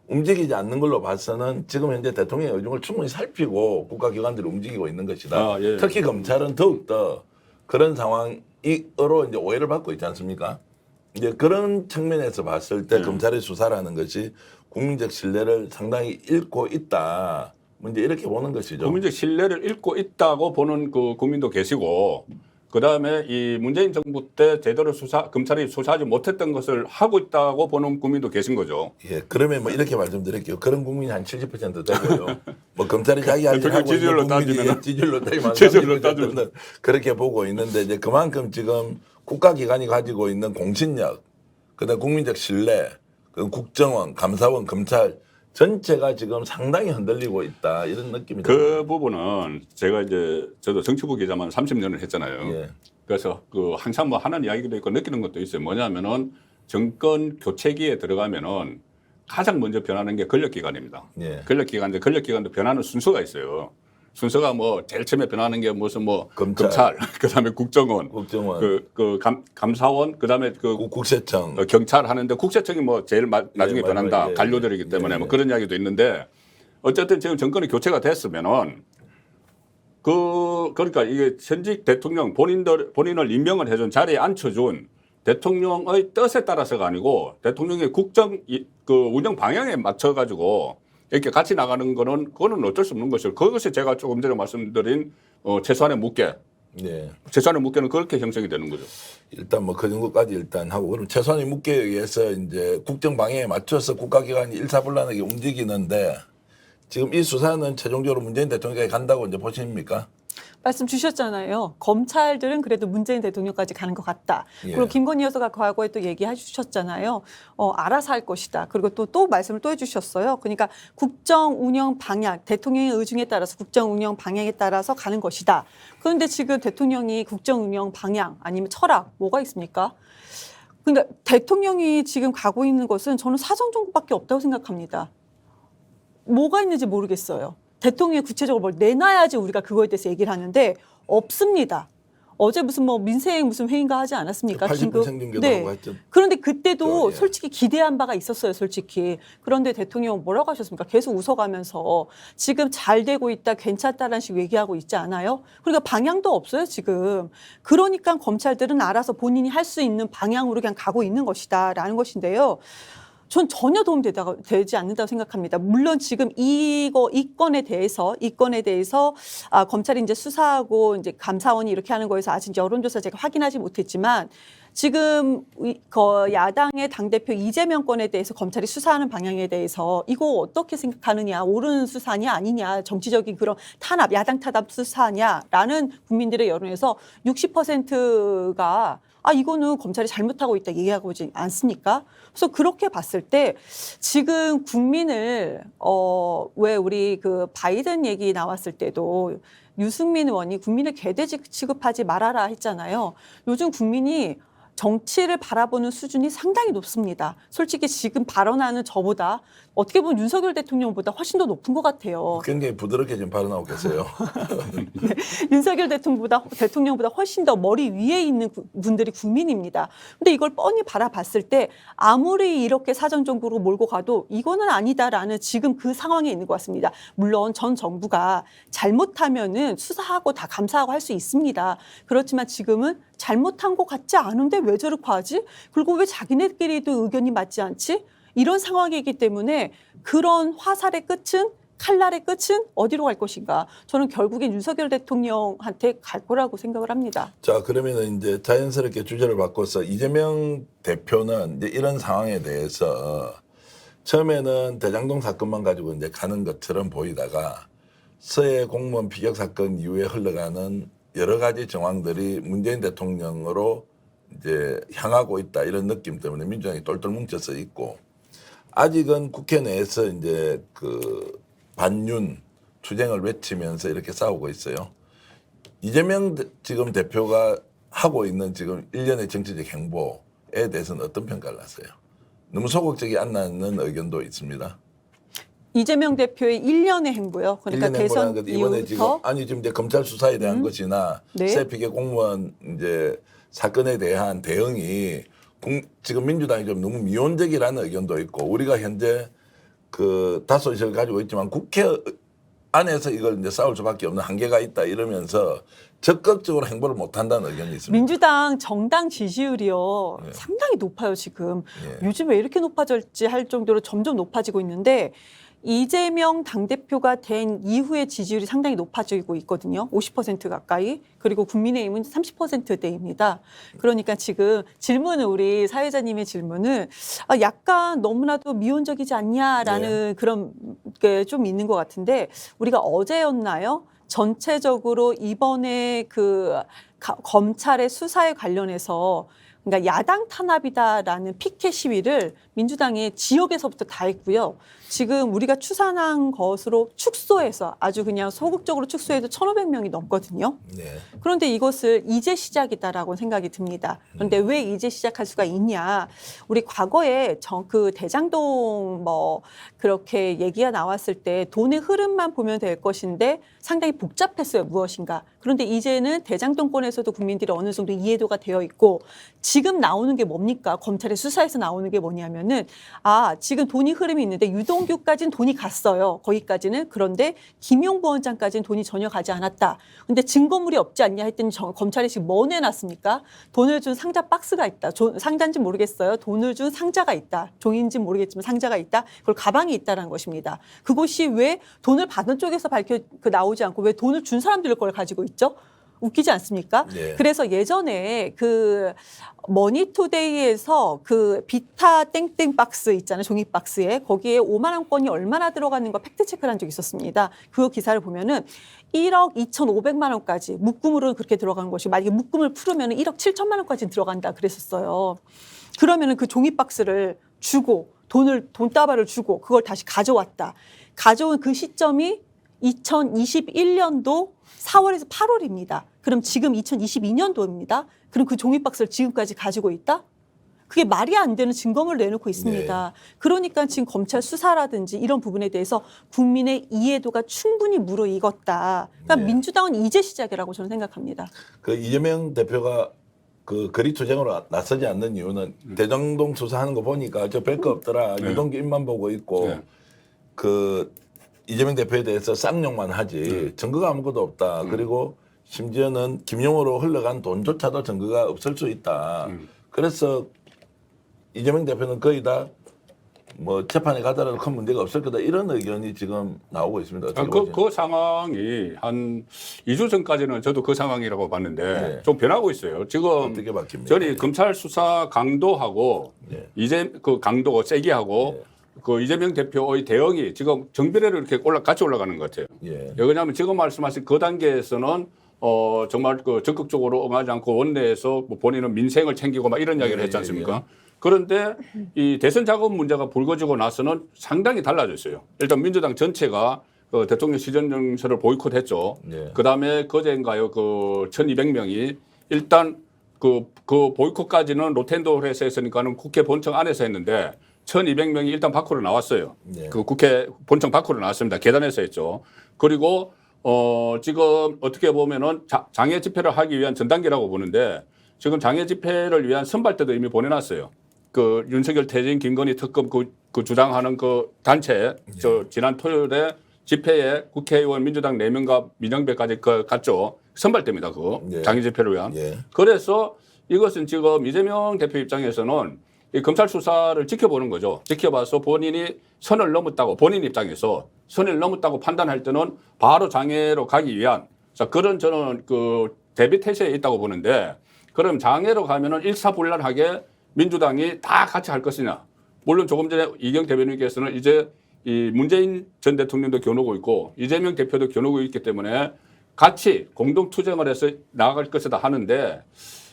움직이지 않는 걸로 봐서는 지금 현재 대통령의 의중을 충분히 살피고 국가기관들이 움직이고 있는 것이다. 예. 특히 검찰은 더욱더 그런 상황으로 이제 오해를 받고 있지 않습니까? 이제 그런 측면에서 봤을 때 검찰의 수사라는 것이 국민적 신뢰를 상당히 잃고 있다. 문제 이렇게 보는 것이죠. 국민적 신뢰를 잃고 있다고 보는 그 국민도 계시고 그다음에 이 문재인 정부 때 제대로 검찰이 수사하지 못했던 것을 하고 있다고 보는 국민도 계신 거죠. 예, 그러면 뭐 이렇게 말씀드릴게요. 그런 국민이 한 70% 되고요. 뭐 검찰이 자기 할 일 대통령 하고 있는 지지율로 국민이 따지면은 지지율로 따지면 지지율로 30%는 그렇게 보고 있는데 이제 그만큼 지금 국가기관이 가지고 있는 공신력, 그다음 국민적 신뢰, 그 국정원, 감사원, 검찰 전체가 지금 상당히 흔들리고 있다 이런 느낌이 듭니다. 그 부분은 제가 이제 저도 정치부 기자만 30년을 했잖아요. 예. 그래서 그 항상 뭐 하는 이야기도 있고 느끼는 것도 있어요. 뭐냐면은 정권 교체기에 들어가면은 가장 먼저 변하는 게 권력기관입니다. 예. 권력기관도 변하는 순서가 있어요. 순서가 뭐 제일 처음에 변하는 게 무슨 뭐 검찰. 그다음에 국정원, 국정원, 감사원, 그다음에 국세청, 경찰 하는데 국세청이 뭐 제일 나중에 예, 변한다. 맞아요. 예, 관료들이기 예, 때문에 예, 뭐 예. 그런 이야기도 있는데 어쨌든 지금 정권이 교체가 됐으면은 그러니까 이게 현직 대통령 본인을 임명을 해준 자리에 앉혀준 대통령의 뜻에 따라서가 아니고 대통령의 운영 방향에 맞춰 가지고 이렇게 같이 나가는 그거는 어쩔 수 없는 것이죠. 그것이 제가 조금 전에 말씀드린 최소한의 묵계. 예. 최소한의 묵계는 그렇게 형성이 되는 거죠. 일단 뭐 그 정도까지 일단 하고 그럼 최소한의 묵계에 의해서 이제 국정 방향에 맞춰서 국가기관이 일사불란하게 움직이는데 지금 이 수사는 최종적으로 문재인 대통령까지 간다고 이제 보십니까? 말씀 주셨잖아요. 검찰들은 그래도 문재인 대통령까지 가는 것 같다. 예. 그리고 김건희 여사가 과거에 또 얘기해 주셨잖아요. 알아서 할 것이다. 그리고 또 말씀을 또 해주셨어요. 그러니까 국정 운영 방향, 대통령의 의중에 따라서 국정 운영 방향에 따라서 가는 것이다. 그런데 지금 대통령이 국정 운영 방향 아니면 철학 뭐가 있습니까? 그러니까 대통령이 지금 가고 있는 것은 저는 사정 정국밖에 없다고 생각합니다. 뭐가 있는지 모르겠어요. 대통령이 구체적으로 뭘 내놔야지 우리가 그거에 대해서 얘기를 하는데 없습니다. 어제 무슨 뭐 민생 무슨 회의인가 하지 않았습니까? 80분 생중계도 하고 했죠. 그런데 그때도 예. 솔직히 기대한 바가 있었어요, 솔직히. 그런데 대통령 뭐라고 하셨습니까? 계속 웃어가면서 지금 잘 되고 있다, 괜찮다라는 식 얘기하고 있지 않아요? 그러니까 방향도 없어요, 지금. 그러니까 검찰들은 알아서 본인이 할 수 있는 방향으로 그냥 가고 있는 것이다라는 것인데요. 전 전혀 되지 않는다고 생각합니다. 물론 지금 이 건에 대해서 검찰이 이제 수사하고 이제 감사원이 이렇게 하는 거에서 아직 여론조사 제가 확인하지 못했지만 지금 야당의 당대표 이재명 건에 대해서 검찰이 수사하는 방향에 대해서 이거 어떻게 생각하느냐, 옳은 수사냐 아니냐, 정치적인 그런 탄압, 야당 탄압 수사냐라는 국민들의 여론에서 60%가 이거는 검찰이 잘못하고 있다 얘기하고 있지 않습니까? 그래서 그렇게 봤을 때 지금 국민을 왜 우리 그 바이든 얘기 나왔을 때도 유승민 의원이 국민을 개돼지 취급하지 말아라 했잖아요. 요즘 국민이 정치를 바라보는 수준이 상당히 높습니다. 솔직히 지금 발언하는 저보다 어떻게 보면 윤석열 대통령보다 훨씬 더 높은 것 같아요. 굉장히 부드럽게 지금 발언하고 계세요. 윤석열 대통령보다 훨씬 더 머리 위에 있는 분들이 국민입니다. 근데 이걸 뻔히 바라봤을 때 아무리 이렇게 사정정국으로 몰고 가도 이거는 아니다라는 지금 그 상황에 있는 것 같습니다. 물론 전 정부가 잘못하면은 수사하고 다 감사하고 할 수 있습니다. 그렇지만 지금은 잘못한 것 같지 않은데 왜 저렇게 하지? 그리고 왜 자기네끼리도 의견이 맞지 않지? 이런 상황이기 때문에 그런 화살의 끝은 칼날의 끝은 어디로 갈 것인가? 저는 결국엔 윤석열 대통령한테 갈 거라고 생각을 합니다. 자, 그러면 이제 자연스럽게 주제를 바꿔서 이재명 대표는 이제 이런 상황에 대해서 처음에는 대장동 사건만 가지고 이제 가는 것처럼 보이다가 서해 공무원 피격 사건 이후에 흘러가는 여러 가지 정황들이 문재인 대통령으로 이제 향하고 있다 이런 느낌 때문에 민주당이 똘똘 뭉쳐서 있고 아직은 국회 내에서 이제 그 반윤 투쟁을 외치면서 이렇게 싸우고 있어요. 이재명 지금 대표가 하고 있는 지금 일련의 정치적 행보에 대해서는 어떤 평가를 하세요? 너무 소극적이 안 나는 의견도 있습니다. 이재명 대표의 일련의 행보요. 그러니까 일련의 대선 행보라는 것, 이번에 지금 이후부터 아니 지금 이제 검찰 수사에 대한 것이나 네. 새 피격 공무원 이제 사건에 대한 대응이 지금 민주당이 좀 너무 미온적이라는 의견도 있고 우리가 현재 그 다소의석을 가지고 있지만 국회 안에서 이걸 이제 싸울 수밖에 없는 한계가 있다 이러면서 적극적으로 행보를 못 한다는 의견이 있습니다. 민주당 정당 지지율이요. 상당히 높아요, 지금. 예. 요즘 왜 이렇게 높아졌지 할 정도로 점점 높아지고 있는데 이재명 당대표가 된 이후의 지지율이 상당히 높아지고 있거든요. 50% 가까이. 그리고 국민의힘은 30%대입니다. 그러니까 지금 질문은 우리 사회자님의 질문은 약간 너무나도 미온적이지 않냐라는 그런 게 좀 있는 것 같은데 우리가 어제였나요? 전체적으로 이번에 그 검찰의 수사에 관련해서 그러니까 야당 탄압이다라는 피켓 시위를 민주당이 지역에서부터 다 했고요. 지금 우리가 추산한 것으로 축소해서 아주 그냥 소극적으로 축소해도 1,500명이 넘거든요. 네. 그런데 이것을 이제 시작이다라고 생각이 듭니다. 그런데 왜 이제 시작할 수가 있냐? 우리 과거에 그 대장동 뭐 그렇게 얘기가 나왔을 때 돈의 흐름만 보면 될 것인데 상당히 복잡했어요. 무엇인가. 그런데 이제는 대장동권에서도 국민들이 어느 정도 이해도가 되어 있고 지금 나오는 게 뭡니까? 검찰의 수사에서 나오는 게 뭐냐면은 지금 돈이 흐름이 있는데 유동규까지는 돈이 갔어요. 거기까지는. 그런데 김용 부원장까지는 돈이 전혀 가지 않았다. 근데 증거물이 없지 않냐 했더니 검찰이 지금 뭐 내놨습니까? 돈을 준 상자 박스가 있다. 상자인지 모르겠어요. 돈을 준 상자가 있다. 종인지 모르겠지만 상자가 있다. 그리고 가방이 있다라는 것입니다. 그것이 왜 돈을 받은 쪽에서 나오지 않고 왜 돈을 준 사람들 걸 가지고 있죠? 웃기지 않습니까? 네. 그래서 예전에 그 머니투데이에서 그 비타 땡땡 박스 있잖아요. 종이 박스에 거기에 5만 원권이 얼마나 들어가는 거 팩트 체크를 한 적이 있었습니다. 그 기사를 보면은 1억 2,500만 원까지 묶음으로 그렇게 들어간 것이 만약에 묶음을 풀으면 1억 7천만 원까지 들어간다 그랬었어요. 그러면은 그 종이 박스를 주고 돈다발을 주고 그걸 다시 가져왔다. 가져온 그 시점이 2021년도 4월에서 8월입니다. 그럼 지금 2022년도입니다. 그럼 그 종이박스를 지금까지 가지고 있다? 그게 말이 안 되는 증거물을 내놓고 있습니다. 그러니까 지금 검찰 수사라든지 이런 부분에 대해서 국민의 이해도가 충분히 무르익었다. 그러니까 민주당은 이제 시작이라고 저는 생각합니다. 그 이재명 대표가 그 거리 투쟁으로 나서지 않는 이유는 대장동 수사하는 거 보니까 저 별거 없더라. 유동규 입만 보고 있고 그 이재명 대표에 대해서 쌍욕만 하지 증거가 아무것도 없다. 그리고 심지어는 김용으로 흘러간 돈조차도 증거가 없을 수 있다. 그래서 이재명 대표는 거의 다 뭐 재판에 가더라도 큰 문제가 없을 거다. 이런 의견이 지금 나오고 있습니다. 어떻게 보세요? 그 상황이 한 2주 전까지는 저도 그 상황이라고 봤는데 좀 변하고 있어요. 지금 어떻게 바뀝니까? 저희 검찰 수사 강도하고 이제 그 강도 세게 하고 그 이재명 대표의 대응이 지금 정비례로 이렇게 같이 올라가는 것 같아요. 왜 그러냐면 지금 말씀하신 그 단계에서는 정말 그 적극적으로 응하지 않고 원내에서 뭐 본인은 민생을 챙기고 막 이런 이야기를 했지 않습니까? 그런데 이 대선 작업 문제가 불거지고 나서는 상당히 달라졌어요. 일단 민주당 전체가 그 대통령 시정연설을 보이콧했죠. 그 다음에 그제인가요? 그 1,200명이 일단 그 보이콧까지는 로텐도에서 했으니까는 국회 본청 안에서 했는데 1,200명이 일단 밖으로 나왔어요. 네. 그 국회 본청 밖으로 나왔습니다. 계단에서 했죠. 그리고 지금 어떻게 보면은 장애 집회를 하기 위한 전 단계라고 보는데 지금 장애 집회를 위한 선발대도 이미 보내놨어요. 그 윤석열 퇴진 김건희 특검 그 주장하는 그 단체 저 지난 토요일에 집회에 국회의원 민주당 4명과 민영배까지 갔죠. 선발대입니다. 그거 예. 장애 집회를 위한. 예. 그래서 이것은 지금 이재명 대표 입장에서는 이 검찰 수사를 지켜보는 거죠. 지켜봐서 본인이 선을 넘었다고 본인 입장에서 선을 넘었다고 판단할 때는 바로 장애로 가기 위한 자 그런 저는 그 대비 태세에 있다고 보는데 그럼 장애로 가면은 일사불란하게 민주당이 다 같이 할 것이냐. 물론 조금 전에 이경 대변인께서는 이제 이 문재인 전 대통령도 겨누고 있고 이재명 대표도 겨누고 있기 때문에 같이 공동 투쟁을 해서 나아갈 것이다 하는데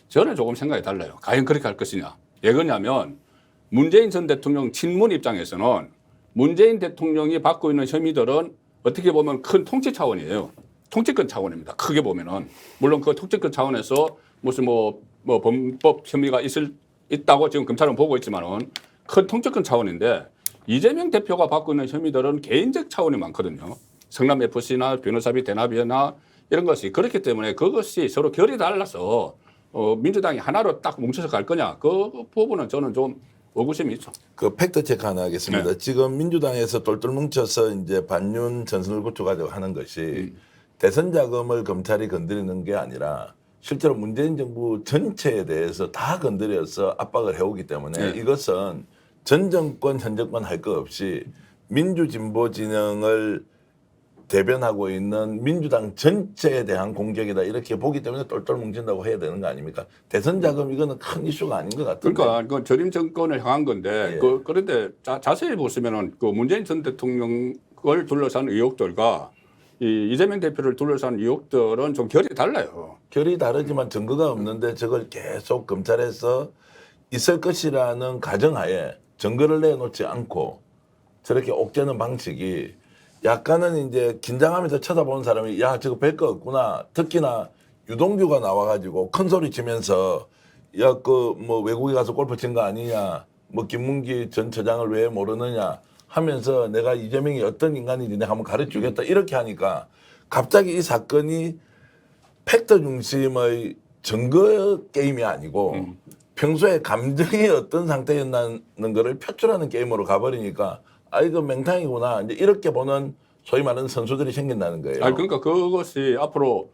저는 조금 생각이 달라요. 과연 그렇게 할 것이냐. 왜 그러냐면 문재인 전 대통령 친문 입장에서는 문재인 대통령이 받고 있는 혐의들은 어떻게 보면 큰 통치 차원이에요. 통치권 차원입니다. 크게 보면은. 물론 그 통치권 차원에서 무슨 뭐 범법 혐의가 있다고 지금 검찰은 보고 있지만은 큰 통치권 차원인데 이재명 대표가 받고 있는 혐의들은 개인적 차원이 많거든요. 성남 FC나 변호사비 대납이나 이런 것이 그렇기 때문에 그것이 서로 결이 달라서 민주당이 하나로 딱 뭉쳐서 갈 거냐 그 부분은 저는 좀 의구심이 있죠. 그 팩트 체크 하나 하겠습니다. 네. 지금 민주당에서 똘똘 뭉쳐서 이제 반윤 전선을 구축하려고 하는 것이 대선 자금을 검찰이 건드리는 게 아니라 실제로 문재인 정부 전체에 대해서 다 건드려서 압박을 해오기 때문에 네. 이것은 전 정권 현 정권 할 것 없이 민주진보 진영을 대변하고 있는 민주당 전체에 대한 공격이다 이렇게 보기 때문에 똘똘 뭉친다고 해야 되는 거 아닙니까? 대선 자금 이거는 큰 이슈가 아닌 것 같은데. 그러니까 그 전임 정권을 향한 건데 예. 그런데 자세히 보시면은 그 문재인 전 대통령을 둘러싼 의혹들과 이재명 대표를 둘러싼 의혹들은 좀 결이 달라요. 결이 다르지만 증거가 없는데 저걸 계속 검찰에서 있을 것이라는 가정하에 증거를 내놓지 않고 저렇게 옥죄는 방식이 약간은 이제 긴장하면서 쳐다보는 사람이 야 저거 뵐 거 없구나. 특히나 유동규가 나와가지고 큰 소리 치면서 야 그 뭐 외국에 가서 골프 친 거 아니냐. 뭐 김문기 전 처장을 왜 모르느냐 하면서 내가 이재명이 어떤 인간인지 내가 한번 가르쳐주겠다 이렇게 하니까 갑자기 이 사건이 팩트 중심의 증거 게임이 아니고 평소에 감정이 어떤 상태였나는 거를 표출하는 게임으로 가버리니까 아 이거 맹탕이구나 이제 이렇게 보는 소위 말하는 선수들이 생긴다는 거예요. 아니 그러니까 그것이 앞으로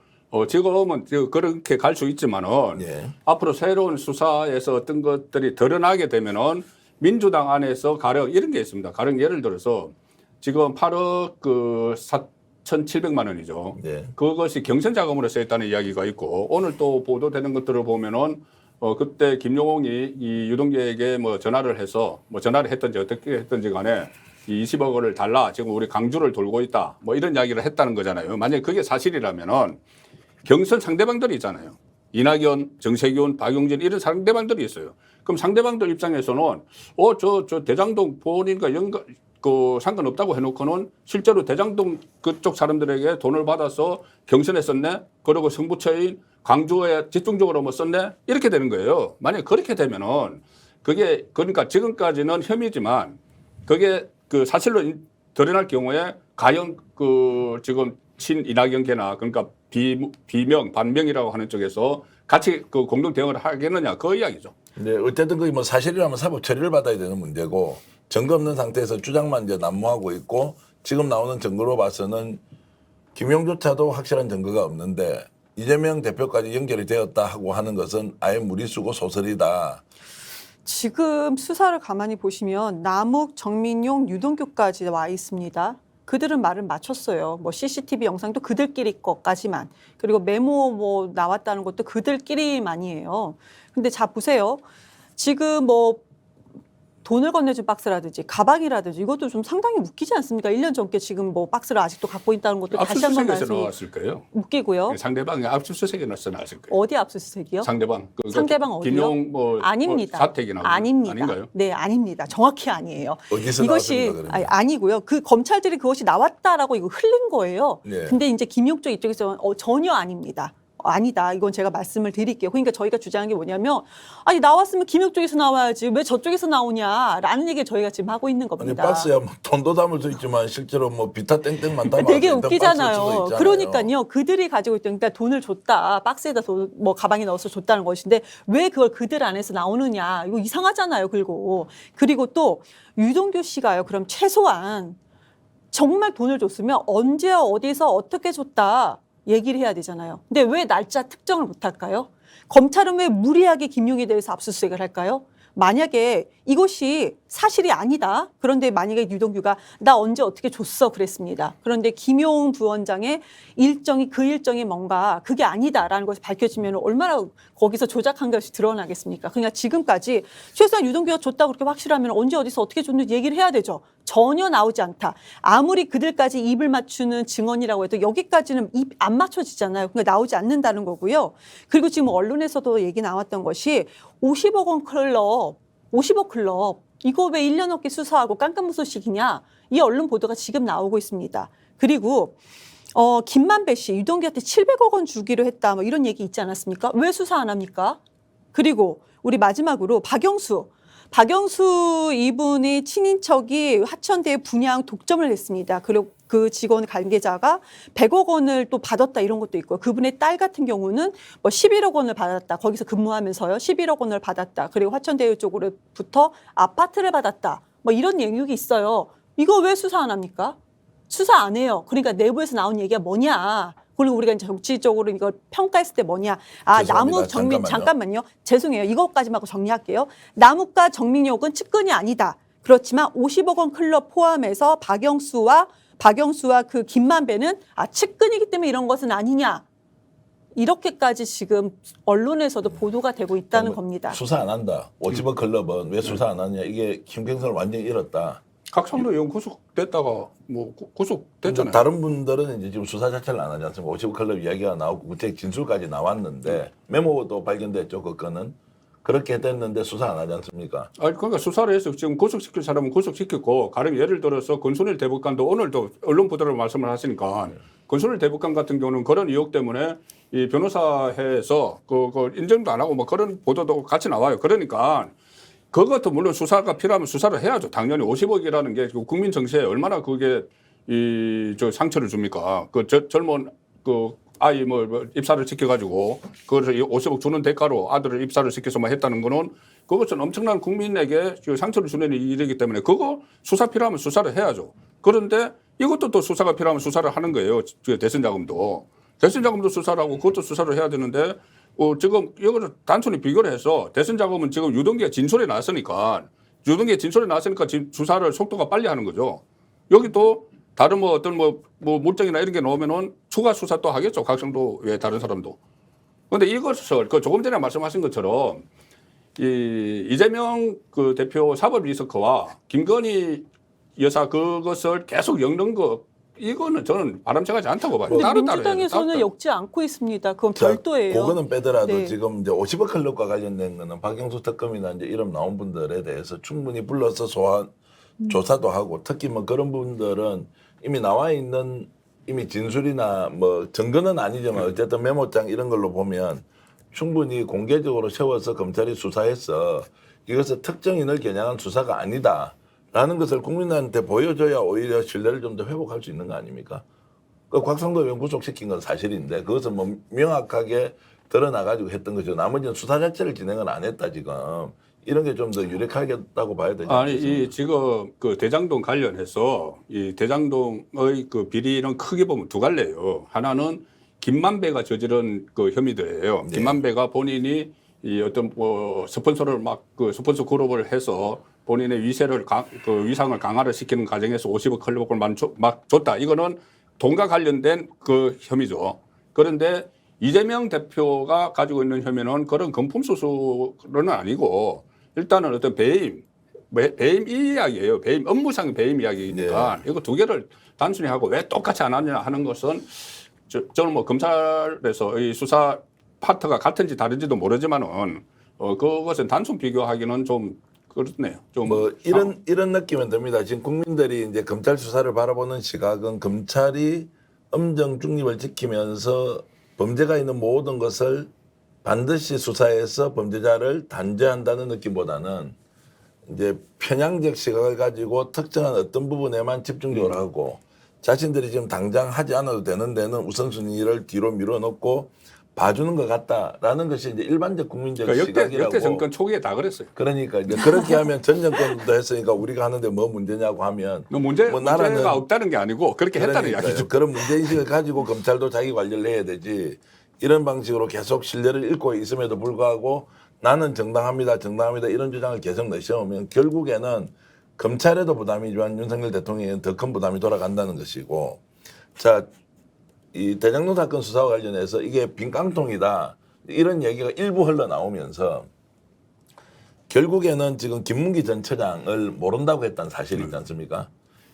지금은 그렇게 갈 수 있지만은 예. 앞으로 새로운 수사에서 어떤 것들이 드러나게 되면은 민주당 안에서 가령 이런 게 있습니다. 가령 예를 들어서 지금 8억 그 4,700만 원이죠. 예. 그것이 경선 자금으로 쓰였다는 이야기가 있고 오늘 또 보도되는 것들을 보면은 그때 김용홍이 이 유동규에게 뭐 전화를 해서 뭐 전화를 했든지 어떻게 했든지 간에 이 20억 원을 달라 지금 우리 강주를 돌고 있다 뭐 이런 이야기를 했다는 거잖아요. 만약에 그게 사실이라면은 경선 상대방들이 있잖아요. 이낙연, 정세균, 박용진 이런 상대방들이 있어요. 그럼 상대방들 입장에서는 저 대장동 본인과 상관없다고 해놓고는 실제로 대장동 그쪽 사람들에게 돈을 받아서 경선에 썼네. 그리고 승부처인 광주에 집중적으로 뭐 썼네. 이렇게 되는 거예요. 만약에 그렇게 되면은 그게 그러니까 지금까지는 혐의지만 그게 그 사실로 드러날 경우에 과연 그 지금 친이낙연계나 그러니까 비명 반명이라고 하는 쪽에서 같이 그 공동 대응을 하겠느냐 그 이야기죠. 네, 어쨌든 그게 뭐 사실이라면 사법 처리를 받아야 되는 문제고 증거 없는 상태에서 주장만 이제 난무하고 있고 지금 나오는 증거로 봐서는 김용조차도 확실한 증거가 없는데 이재명 대표까지 연결이 되었다 하고 하는 것은 아예 무리수고 소설이다. 지금 수사를 가만히 보시면 남욱, 정민용, 유동규까지 와 있습니다. 그들은 말을 맞췄어요. 뭐 CCTV 영상도 그들끼리 것까지만. 그리고 메모 뭐 나왔다는 것도 그들끼리만이에요. 근데 자 보세요. 지금 뭐 돈을 건네준 박스라든지 가방이라든지 이것도 좀 상당히 웃기지 않습니까? 1년 전께 지금 뭐 박스를 아직도 갖고 있다는 것도 다시 한번 압수수색에서 말씀이 나왔을 거예요. 웃기고요. 상대방이 압수수색에 나왔을 거예요. 어디 압수수색이요? 상대방. 상대방 어디요? 김용 뭐 아닙니다. 사택이나 아닙니다. 아닌가요? 네, 아닙니다. 정확히 아니에요. 어디서 이것이 나왔습니까, 그러면? 아니고요. 그 검찰들이 그것이 나왔다라고 이거 흘린 거예요. 네. 근데 이제 김용 쪽 이쪽에서 전혀 아닙니다. 아니다. 이건 제가 말씀을 드릴게요. 그러니까 저희가 주장한 게 뭐냐면 아니 나왔으면 김혁 쪽에서 나와야지 왜 저쪽에서 나오냐라는 얘기를 저희가 지금 하고 있는 아니 겁니다. 박스야 뭐 돈도 담을 수 있지만 실제로 뭐 비타 땡땡만 담아 되게 웃기잖아요. 그러니까요. 그들이 가지고 있던 그러니까 돈을 줬다. 박스에다 뭐 가방에 넣어서 줬다는 것인데 왜 그걸 그들 안에서 나오느냐. 이거 이상하잖아요. 그리고 또 유동규 씨가요. 그럼 최소한 정말 돈을 줬으면 언제 어디서 어떻게 줬다 얘기를 해야 되잖아요. 근데 왜 날짜 특정을 못 할까요? 검찰은 왜 무리하게 김용에 대해서 압수수색을 할까요? 만약에 이것이 사실이 아니다. 그런데 만약에 유동규가 나 언제 어떻게 줬어 그랬습니다. 그런데 김용 부원장의 그 일정이 뭔가 그게 아니다라는 것이 밝혀지면 얼마나 거기서 조작한 것이 드러나겠습니까? 그러니까 지금까지 최소한 유동규가 줬다고 그렇게 확실하면 언제 어디서 어떻게 줬는지 얘기를 해야 되죠. 전혀 나오지 않다. 아무리 그들까지 입을 맞추는 증언이라고 해도 여기까지는 입 안 맞춰지잖아요. 그러니까 나오지 않는다는 거고요. 그리고 지금 언론에서도 얘기 나왔던 것이 50억 원 클럽 50억 클럽 이거 왜 1년 넘게 수사하고 깜깜무소식이냐 이 언론 보도가 지금 나오고 있습니다. 그리고 김만배 씨 유동규한테 700억 원 주기로 했다 뭐 이런 얘기 있지 않았습니까? 왜 수사 안 합니까? 그리고 우리 마지막으로 박영수 이분이 친인척이 화천대에 분양 독점을 했습니다. 그리고 그 직원 관계자가 100억 원을 또 받았다 이런 것도 있고 그분의 딸 같은 경우는 뭐 11억 원을 받았다. 거기서 근무하면서요. 11억 원을 받았다. 그리고 화천대유 쪽으로부터 아파트를 받았다. 뭐 이런 얘기가 있어요. 이거 왜 수사 안 합니까? 수사 안 해요. 그러니까 내부에서 나온 얘기가 뭐냐. 그리고 우리가 이제 정치적으로 이걸 평가했을 때 뭐냐. 남욱 정민 잠깐만요. 죄송해요. 이것까지만 하고 정리할게요. 남욱과 정민혁은 측근이 아니다. 그렇지만 50억 원 클럽 포함해서 박영수와 그 김만배는 측근이기 때문에 이런 것은 아니냐. 이렇게까지 지금 언론에서도 보도가 되고 있다는 겁니다. 수사 안 한다. 50억 클럽은 왜 수사 안 하냐. 이게 김경선을 완전히 잃었다. 각성도 의원 구속됐다가 뭐 구속됐잖아요. 다른 분들은 이제 지금 수사 자체를 안 하지 않습니까? 50억 클럽 이야기가 나오고 구체 진술까지 나왔는데 메모도 발견됐죠. 그 건은. 그렇게 됐는데 수사 안 하지 않습니까? 아니 그러니까 수사를 해서 지금 구속시킬 사람은 구속시켰고 가령 예를 들어서 권순일 대법관도 오늘도 언론 보도로 말씀을 하시니까 권순일 대법관 같은 경우는 그런 의혹 때문에 이 변호사회에서 그 인정도 안 하고 뭐 그런 보도도 같이 나와요. 그러니까 그것도 물론 수사가 필요하면 수사를 해야죠. 당연히 50억이라는 게 국민 정세에 얼마나 그게 저 상처를 줍니까? 젊은 아이 입사를 시켜가지고 그래서 50억 주는 대가로 아들을 입사를 시켜서만 했다는 거는 그것은 엄청난 국민에게 상처를 주는 일이기 때문에 그거 수사 필요하면 수사를 해야죠. 그런데 이것도 또 수사가 필요하면 수사를 하는 거예요. 대선 자금도 수사를 하고 그것도 수사를 해야 되는데 지금 이거를 단순히 비교를 해서 대선 자금은 지금 유동규가 진술에 나왔으니까 지금 수사를 속도가 빨리 하는 거죠. 여기도 다른 어떤 물증이나 이런 게 나오면은 추가 수사 또 하겠죠. 각성도 외 다른 사람도. 그런데 이것을 조금 전에 말씀하신 것처럼 이재명 그 대표 사법 리스크와 김건희 여사 그것을 계속 엮는 거 이거는 저는 바람직하지 않다고 봐요. 근데 민주당에서는 엮지 않고 있습니다. 그건 별도예요. 그거는 빼더라도 네. 지금 이제 50억 클럽과 관련된 거는 박영수 특검이나 이제 이름 나온 분들에 대해서 충분히 불러서 조사도 하고 특히 뭐 그런 분들은 이미 나와 있는 이미 진술이나 뭐 증거는 아니지만 어쨌든 메모장 이런 걸로 보면 충분히 공개적으로 세워서 검찰이 수사해서 이것을 특정인을 겨냥한 수사가 아니다라는 것을 국민한테 보여줘야 오히려 신뢰를 좀 더 회복할 수 있는 거 아닙니까? 그 곽상도 의원 구속시킨 건 사실인데 그것을 뭐 명확하게 드러나가지고 했던 거죠. 나머지는 수사 자체를 진행을 안 했다 지금. 이런 게 좀 더 유력하겠다고 봐야 되지 않겠습니까? 아니, 지금 그 대장동 관련해서 이 대장동의 그 비리는 크게 보면 두 갈래예요. 하나는 김만배가 저지른 그 혐의들이에요. 네. 김만배가 본인이 이 어떤 스폰서를 그 스폰서 그룹을 해서 본인의 위상을 강화를 시키는 과정에서 50억 클럽을 막 줬다. 이거는 돈과 관련된 그 혐의죠. 그런데 이재명 대표가 가지고 있는 혐의는 그런 금품 수수는 아니고 일단은 어떤 배임 이야기예요. 업무상 배임 이야기니까 이거 두 개를 단순히 하고 왜 똑같이 안 하냐 하는 것은 저는 뭐 검찰에서 이 수사 파트가 같은지 다른지도 모르지만은 그것은 단순 비교하기는 좀 그렇네요. 좀 뭐 이런 느낌은 듭니다. 지금 국민들이 이제 검찰 수사를 바라보는 시각은 검찰이 엄정 중립을 지키면서 범죄가 있는 모든 것을 반드시 수사해서 범죄자를 단죄한다는 느낌보다는 이제 편향적 시각을 가지고 특정한 어떤 부분에만 집중적으로 하고 자신들이 지금 당장 하지 않아도 되는 데는 우선순위를 뒤로 밀어놓고 봐주는 것 같다라는 것이 이제 일반적 국민적 그러니까 시각이라고. 역대 정권 초기에 다 그랬어요. 그러니까 이제 그렇게 하면 전 정권도 했으니까 우리가 하는데 뭐 문제냐고 하면 문제가 나라는 없다는 게 아니고 그렇게 했다는 그러니까요. 이야기죠. 그런 문제인식을 가지고 검찰도 자기 관리를 해야 되지. 이런 방식으로 계속 신뢰를 잃고 있음에도 불구하고 나는 정당합니다 이런 주장을 계속 내세우면 결국에는 검찰에도 부담이지만 윤석열 대통령에는 더 큰 부담이 돌아간다는 것이고, 자, 이 대장동 사건 수사와 관련해서 이게 빈깡통이다 이런 얘기가 일부 흘러나오면서 결국에는 지금 김문기 전 처장을 모른다고 했다는 사실이 있지 않습니까?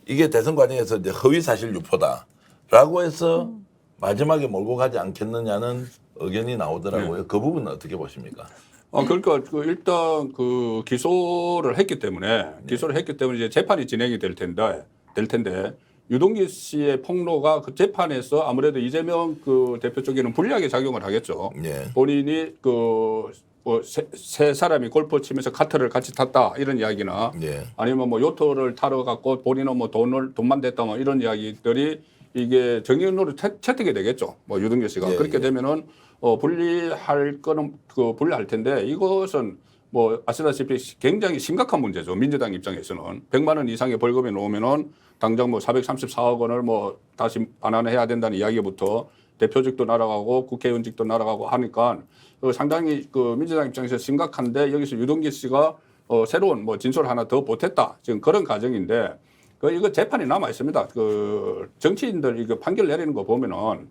이게 대선 과정에서 이제 허위 사실 유포다라고 해서 마지막에 몰고 가지 않겠느냐는 의견이 나오더라고요. 그 부분은 어떻게 보십니까? 그러니까 일단 그 기소를 했기 때문에 이제 재판이 진행이 될 텐데 유동규 씨의 폭로가 그 재판에서 아무래도 이재명 그 대표 쪽에는 불리하게 작용을 하겠죠. 예. 본인이 세 사람이 골프 치면서 카트를 같이 탔다 이런 이야기나 예. 아니면 뭐 요트를 타러 갔고 본인은 뭐 돈만 댔다 뭐 이런 이야기들이 이게 정의론으로 채택이 되겠죠. 뭐 유동규 씨가 예, 그렇게 예. 되면은 분리할 거는 분리할 텐데 이것은 뭐 아시다시피 굉장히 심각한 문제죠. 민주당 입장에서는 100만 원 이상의 벌금이 나오면은 당장 뭐 434억 원을 뭐 다시 반환해야 된다는 이야기부터 대표직도 날아가고 국회의원직도 날아가고 하니까 상당히 그 민주당 입장에서 심각한데 여기서 유동규 씨가 새로운 뭐 진술 하나 더 보탰다 지금 그런 과정인데 이거 재판이 남아 있습니다. 그 정치인들 이거 판결 내리는 거 보면은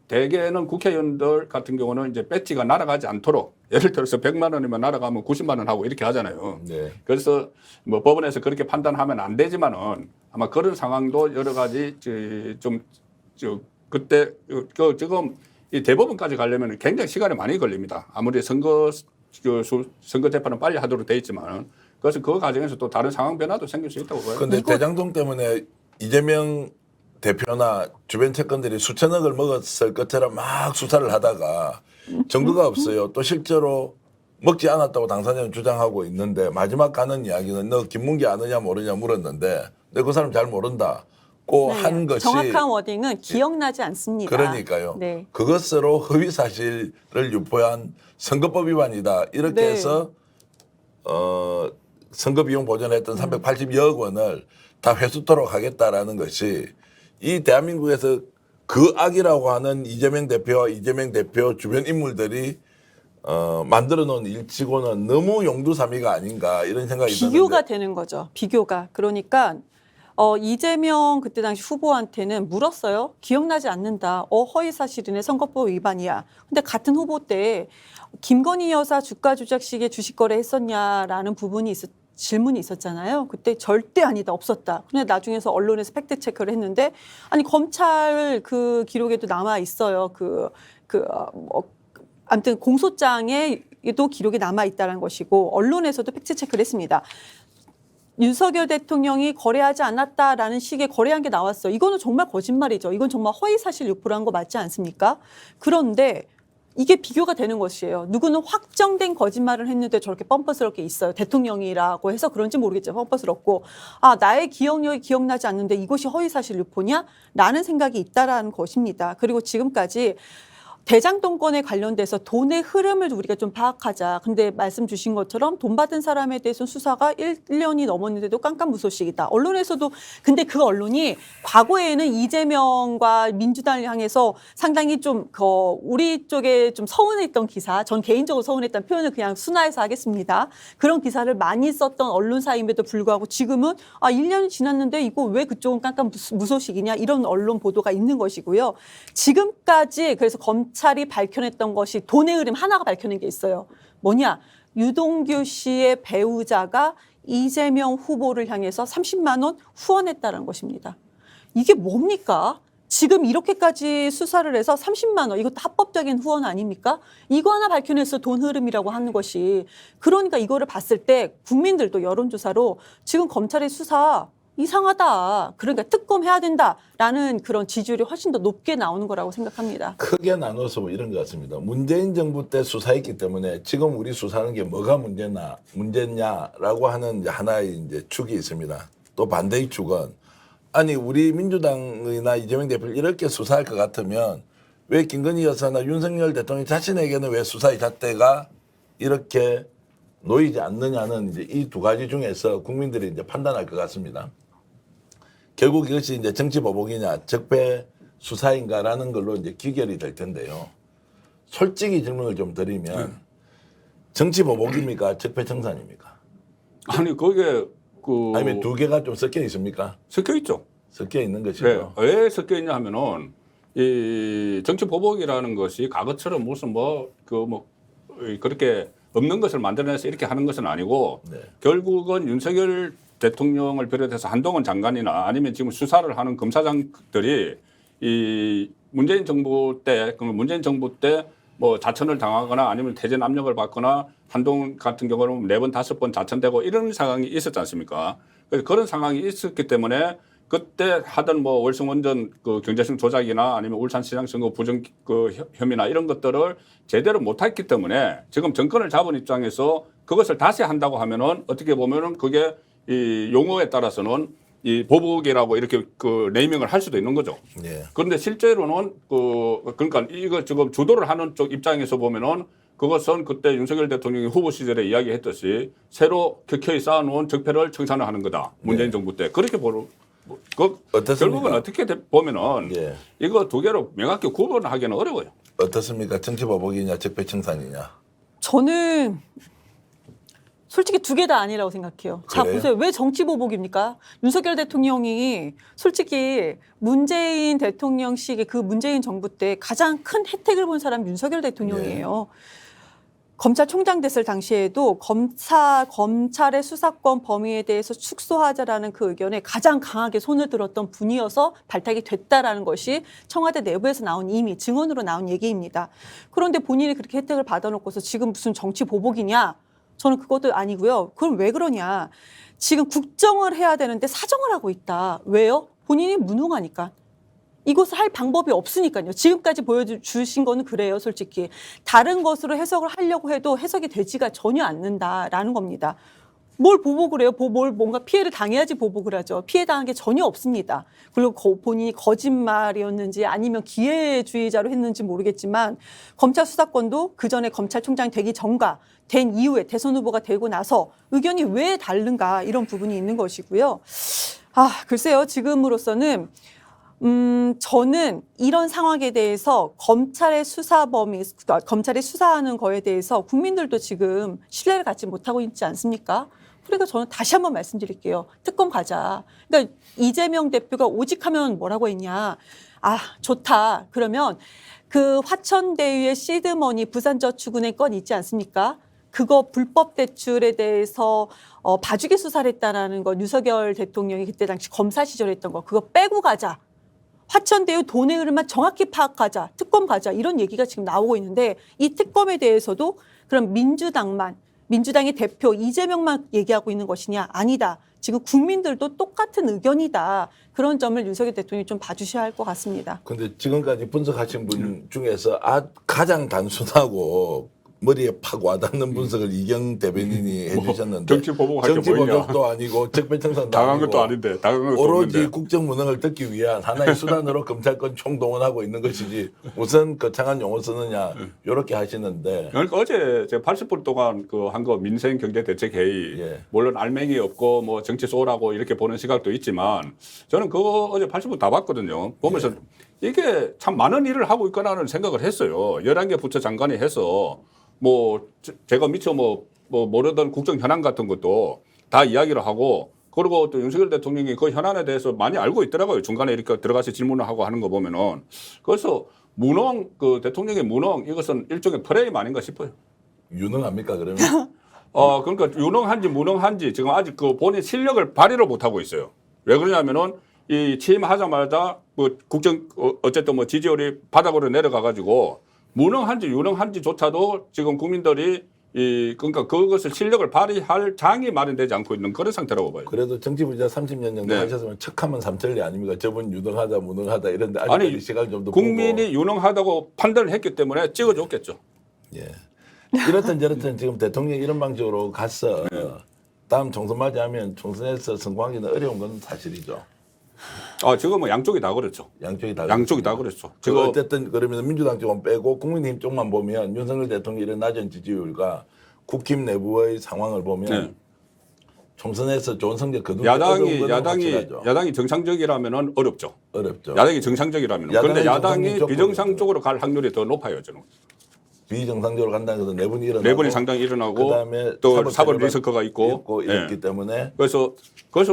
대개는 국회의원들 같은 경우는 이제 배지가 날아가지 않도록 예를 들어서 100만 원이면 날아가면 90만 원 하고 이렇게 하잖아요. 네. 그래서 뭐 법원에서 그렇게 판단하면 안 되지만은 아마 그런 상황도 여러 가지 그때 지금 이 대법원까지 가려면 굉장히 시간이 많이 걸립니다. 아무리 선거 재판은 빨리 하도록 돼 있지만 그래서 그 과정에서 또 다른 상황 변화도 생길 수 있다고 봐요. 그런데 대장동 때문에 이재명 대표나 주변 채권들이 수천억을 먹었을 것처럼 막 수사를 하다가 증거가 없어요. 또 실제로 먹지 않았다고 당사자는 주장하고 있는데 마지막 가는 이야기는 너 김문기 아느냐 모르냐 물었는데 내 그 사람 잘 모른다. 한 것이 정확한 워딩은 기억나지 않습니다. 그러니까요. 네. 그것으로 허위 사실을 유포한 선거법 위반이다. 이렇게 네. 해서 선거 비용 보전했던 380여억 원을 다 회수토록 하겠다라는 것이 이 대한민국에서 그 악이라고 하는 이재명 대표와 이재명 대표 주변 인물들이 만들어 놓은 일치고는 너무 용두사미가 아닌가 이런 생각이 드는데. 비교가 되는 거죠. 비교가. 그러니까 이재명 그때 당시 후보한테는 물었어요. 기억나지 않는다. 허위 사실이네. 선거법 위반이야. 근데 같은 후보 때 김건희 여사 주가 조작 시기에 주식 거래했었냐라는 부분이 질문이 있었잖아요. 그때 절대 아니다. 없었다. 근데 나중에서 언론에서 팩트 체크를 했는데 아니 검찰 그 기록에도 남아 있어요. 아무튼 공소장에도 기록이 남아 있다는 것이고 언론에서도 팩트 체크를 했습니다. 윤석열 대통령이 거래하지 않았다라는 식의 거래한 게 나왔어요. 이거는 정말 거짓말이죠. 이건 정말 허위사실 유포한 거 맞지 않습니까? 그런데 이게 비교가 되는 것이에요. 누구는 확정된 거짓말을 했는데 저렇게 뻔뻔스럽게 있어요. 대통령이라고 해서 그런지 모르겠지만 뻔뻔스럽고 나의 기억력이 기억나지 않는데 이것이 허위사실 유포냐? 라는 생각이 있다라는 것입니다. 그리고 지금까지 대장동권에 관련돼서 돈의 흐름을 우리가 좀 파악하자. 근데 말씀 주신 것처럼 돈 받은 사람에 대해서 수사가 1년이 넘었는데도 깜깜무소식이다. 언론에서도 근데 그 언론이 과거에는 이재명과 민주당을 향해서 상당히 좀 우리 쪽에 좀 서운했던 기사, 전 개인적으로 서운했던 표현을 그냥 순화해서 하겠습니다. 그런 기사를 많이 썼던 언론사임에도 불구하고 지금은 1년이 지났는데 이거 왜 그쪽은 깜깜무소식이냐 이런 언론 보도가 있는 것이고요. 지금까지 그래서 검찰이 밝혀냈던 것이 돈의 흐름 하나가 밝혀낸 게 있어요. 뭐냐? 유동규 씨의 배우자가 이재명 후보를 향해서 30만 원 후원했다는 것입니다. 이게 뭡니까? 지금 이렇게까지 수사를 해서 30만 원, 이것도 합법적인 후원 아닙니까? 이거 하나 밝혀내서 돈 흐름이라고 하는 것이. 그러니까 이거를 봤을 때 국민들도 여론조사로 지금 검찰의 수사 이상하다. 그러니까 특검해야 된다라는 그런 지지율이 훨씬 더 높게 나오는 거라고 생각합니다. 크게 나눠서 뭐 이런 것 같습니다. 문재인 정부 때 수사했기 때문에 지금 우리 수사하는 게 뭐가 문제냐라고 하는 이제 하나의 이제 축이 있습니다. 또 반대의 축은 아니 우리 민주당이나 이재명 대표를 이렇게 수사할 것 같으면 왜 김건희 여사나 윤석열 대통령 자신에게는 왜 수사의 잣대가 이렇게 놓이지 않느냐는 이제 이 두 가지 중에서 국민들이 이제 판단할 것 같습니다. 결국 이것이 이제 정치 보복이냐 적폐 수사인가라는 걸로 이제 귀결이 될 텐데요. 솔직히 질문을 좀 드리면 정치 보복입니까? 적폐 청산입니까? 아니 그게 아니면 두 개가 좀 섞여 있습니까? 섞여 있죠. 섞여 있는 네. 것이죠. 왜 섞여 있냐 하면은 이 정치 보복이라는 것이 과거처럼 무슨 그렇게 없는 것을 만들어내서 이렇게 하는 것은 아니고 네. 결국은 결국은 윤석열 대통령을 비롯해서 한동훈 장관이나 아니면 지금 수사를 하는 검사장들이 이 문재인 정부 때 뭐 자천을 당하거나 아니면 퇴진 압력을 받거나 한동훈 같은 경우는 4번, 5번 자천되고 이런 상황이 있었지 않습니까? 그래서 그런 상황이 있었기 때문에 그때 하던 뭐 월성원전 그 경제성 조작이나 아니면 울산시장 선거 부정 그 혐의나 이런 것들을 제대로 못했기 때문에 지금 정권을 잡은 입장에서 그것을 다시 한다고 하면은 어떻게 보면은 그게 이 용어에 따라서는 이 보복이라고 이렇게 그 네이밍을 할 수도 있는 거죠. 예. 그런데 실제로는 그러니까 이거 지금 주도를 하는 쪽 입장에서 보면은 그것은 그때 윤석열 대통령이 후보 시절에 이야기했듯이 새로 켜켜이 쌓아놓은 적폐를 청산을 하는 거다. 문재인 정부 때 그렇게 보는. 어떻습니까? 결국은 어떻게 보면은 예. 이거 두 개로 명확히 구분하기는 어려워요. 어떻습니까? 정치 보복이냐 적폐 청산이냐. 저는 솔직히 두 개 다 아니라고 생각해요. 자, 그래요? 보세요. 왜 정치 보복입니까? 윤석열 대통령이 솔직히 문재인 대통령 시기 그 문재인 정부 때 가장 큰 혜택을 본 사람 윤석열 대통령이에요. 검찰총장 됐을 당시에도 검찰의 수사권 범위에 대해서 축소하자라는 그 의견에 가장 강하게 손을 들었던 분이어서 발탁이 됐다라는 것이 청와대 내부에서 나온 이미 증언으로 나온 얘기입니다. 그런데 본인이 그렇게 혜택을 받아놓고서 지금 무슨 정치 보복이냐? 저는 그것도 아니고요. 그럼 왜 그러냐? 지금 국정을 해야 되는데 사정을 하고 있다. 왜요? 본인이 무능하니까. 이것을 할 방법이 없으니까요. 지금까지 보여주신 거는 그래요, 솔직히. 다른 것으로 해석을 하려고 해도 해석이 되지가 전혀 않는다라는 겁니다. 뭘 보복을 해요? 뭔가 피해를 당해야지 보복을 하죠. 피해 당한 게 전혀 없습니다. 그리고 본인이 거짓말이었는지 아니면 기회주의자로 했는지 모르겠지만 검찰 수사권도 그 전에 검찰총장이 되기 전과 된 이후에 대선 후보가 되고 나서 의견이 왜 다른가 이런 부분이 있는 것이고요. 글쎄요. 지금으로서는 저는 이런 상황에 대해서 검찰의 수사 범위, 검찰이 수사하는 거에 대해서 국민들도 지금 신뢰를 갖지 못하고 있지 않습니까? 그러니까 저는 다시 한번 말씀드릴게요. 특검 가자. 그러니까 이재명 대표가 오직 하면 뭐라고 했냐. 좋다. 그러면 그 화천대유의 시드머니 부산저축은행 건 있지 않습니까? 그거 불법 대출에 대해서 봐주기 수사를 했다라는 거 윤석열 대통령이 그때 당시 검사 시절에 했던 거 그거 빼고 가자. 화천대유 돈의 흐름만 정확히 파악하자. 특검 가자. 이런 얘기가 지금 나오고 있는데 이 특검에 대해서도 그럼 민주당의 대표 이재명만 얘기하고 있는 것이냐? 아니다. 지금 국민들도 똑같은 의견이다. 그런 점을 윤석열 대통령이 좀 봐주셔야 할 것 같습니다. 근데 지금까지 분석하신 분 중에서 가장 단순하고 머리에 팍 와닿는 분석을 이경 대변인이 해주셨는데 정치 보복할 게 뭐냐. 보복도 아니고 적폐청산도 당한 아니고 것도 아닌데 당한 것도 오로지 없는데. 국정 무능을 듣기 위한 하나의 수단으로 검찰권 총동원하고 있는 것이지 무슨 거창한 용어 쓰느냐 이렇게 하시는데 그러니까 어제 제가 80분 동안 그 한 거 민생 경제 대책 회의 예. 물론 알맹이 없고 뭐 정치 쏘라고 이렇게 보는 시각도 있지만 저는 그거 어제 80분 다 봤거든요. 보면서 이게 참 많은 일을 하고 있구나라는 생각을 했어요. 11개 부처 장관이 해서 뭐 제가 미처 뭐 모르던 국정 현안 같은 것도 다 이야기를 하고 그리고 또 윤석열 대통령이 그 현안에 대해서 많이 알고 있더라고요. 중간에 이렇게 들어가서 질문을 하고 하는 거 보면은 그래서 그 대통령의 무능 이것은 일종의 프레임 아닌가 싶어요. 유능합니까 그러면? 그러니까 유능한지 무능한지 지금 아직 그 본인 실력을 발휘를 못 하고 있어요. 왜 그러냐면은 이 취임하자마자 뭐 국정 어쨌든 뭐 지지율이 바닥으로 내려가 가지고 무능한지 유능한지조차도 지금 국민들이 그러니까 그것을 실력을 발휘할 장이 마련되지 않고 있는 그런 상태라고 봐요. 그래도 정치 부자 30년 정도 네. 하셨으면 척하면 삼천리 아닙니까? 저분 유능하다 무능하다 이런데 아직까지 아니, 시간을 좀 더 국민이 유능하다고 판단을 했기 때문에 찍어줬겠죠. 예. 이렇든 저렇든 지금 대통령이 이런 방식으로 가서 다음 총선 맞이하면 총선에서 성공하기는 어려운 건 사실이죠. 지금 뭐 양쪽이 다 그렇죠. 양쪽이 다 양쪽이 다 그렇죠. 지금 지금 어쨌든 그러면 민주당 쪽은 빼고 국민의힘 쪽만 보면 윤석열 대통령의 이런 낮은 지지율과 국힘 내부의 상황을 보면 네. 총선에서 좋은 성적 거두기 야당이 정상적이라면은 어렵죠. 어렵죠. 야당이 정상적이라면. 그런데 야당이 정상적인 비정상적으로 갈 확률이 더 높아요, 저는. 비정상적으로 간다는 것은 내분이 일어나고 내분이 상당히 일어나고 그다음에 또 사법 리스크가 있고 이렇기 예. 때문에 그래서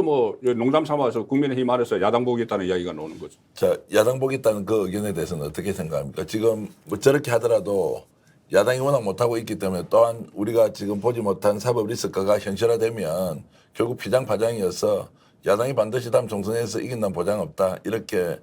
뭐 농담 삼아서 국민의힘 안에서 야당 복이 있다는 이야기가 나오는 거죠. 자 야당 복이 있다는 그 의견에 대해서는 어떻게 생각합니까? 지금 뭐 저렇게 하더라도 야당이 워낙 못하고 있기 때문에 또한 우리가 지금 보지 못한 사법 리스크가 현실화되면 결국 피장파장이어서 야당이 반드시 다음 총선에서 이긴다는 보장 없다 이렇게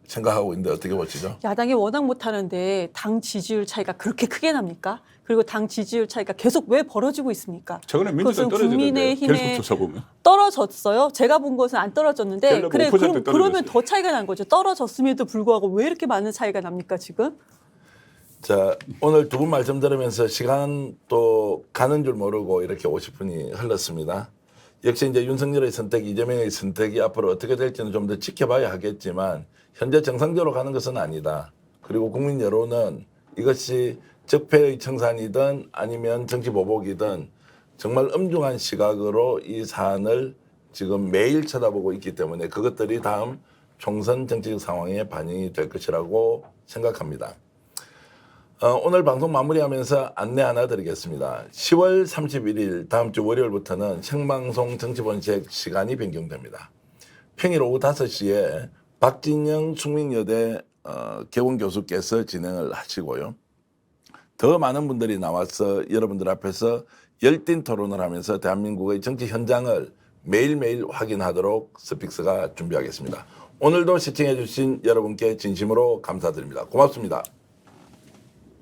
생각하고 있는데 어떻게 보시죠? 야당이 워낙 못하는데 당 지지율 차이가 그렇게 크게 납니까? 그리고 당 지지율 차이가 계속 왜 벌어지고 있습니까? 최근에 민주당이 그것은 떨어지는데 국민의힘의 갤럽 조사 보면 떨어졌어요. 제가 본 것은 안 떨어졌는데 갤럽 그래 5% 그러면 떨어졌어요. 더 차이가 난 거죠. 떨어졌음에도 불구하고 왜 이렇게 많은 차이가 납니까 지금? 자 오늘 두 분 말씀 들으면서 시간 또 가는 줄 모르고 이렇게 50분이 흘렀습니다. 역시 이제 윤석열의 선택, 이재명의 선택이 앞으로 어떻게 될지는 좀 더 지켜봐야 하겠지만 현재 정상적으로 가는 것은 아니다. 그리고 국민 여론은 이것이 적폐의 청산이든 아니면 정치 보복이든 정말 엄중한 시각으로 이 사안을 지금 매일 쳐다보고 있기 때문에 그것들이 다음 총선 정치적 상황에 반영이 될 것이라고 생각합니다. 오늘 방송 마무리하면서 안내 하나 드리겠습니다. 10월 31일 다음 주 월요일부터는 생방송 정치본색 시간이 변경됩니다. 평일 오후 5시에 박진영 숙명여대 개원교수께서 진행을 하시고요. 더 많은 분들이 나와서 여러분들 앞에서 열띤 토론을 하면서 대한민국의 정치 현장을 매일매일 확인하도록 스픽스가 준비하겠습니다. 오늘도 시청해 주신 여러분께 진심으로 감사드립니다. 고맙습니다.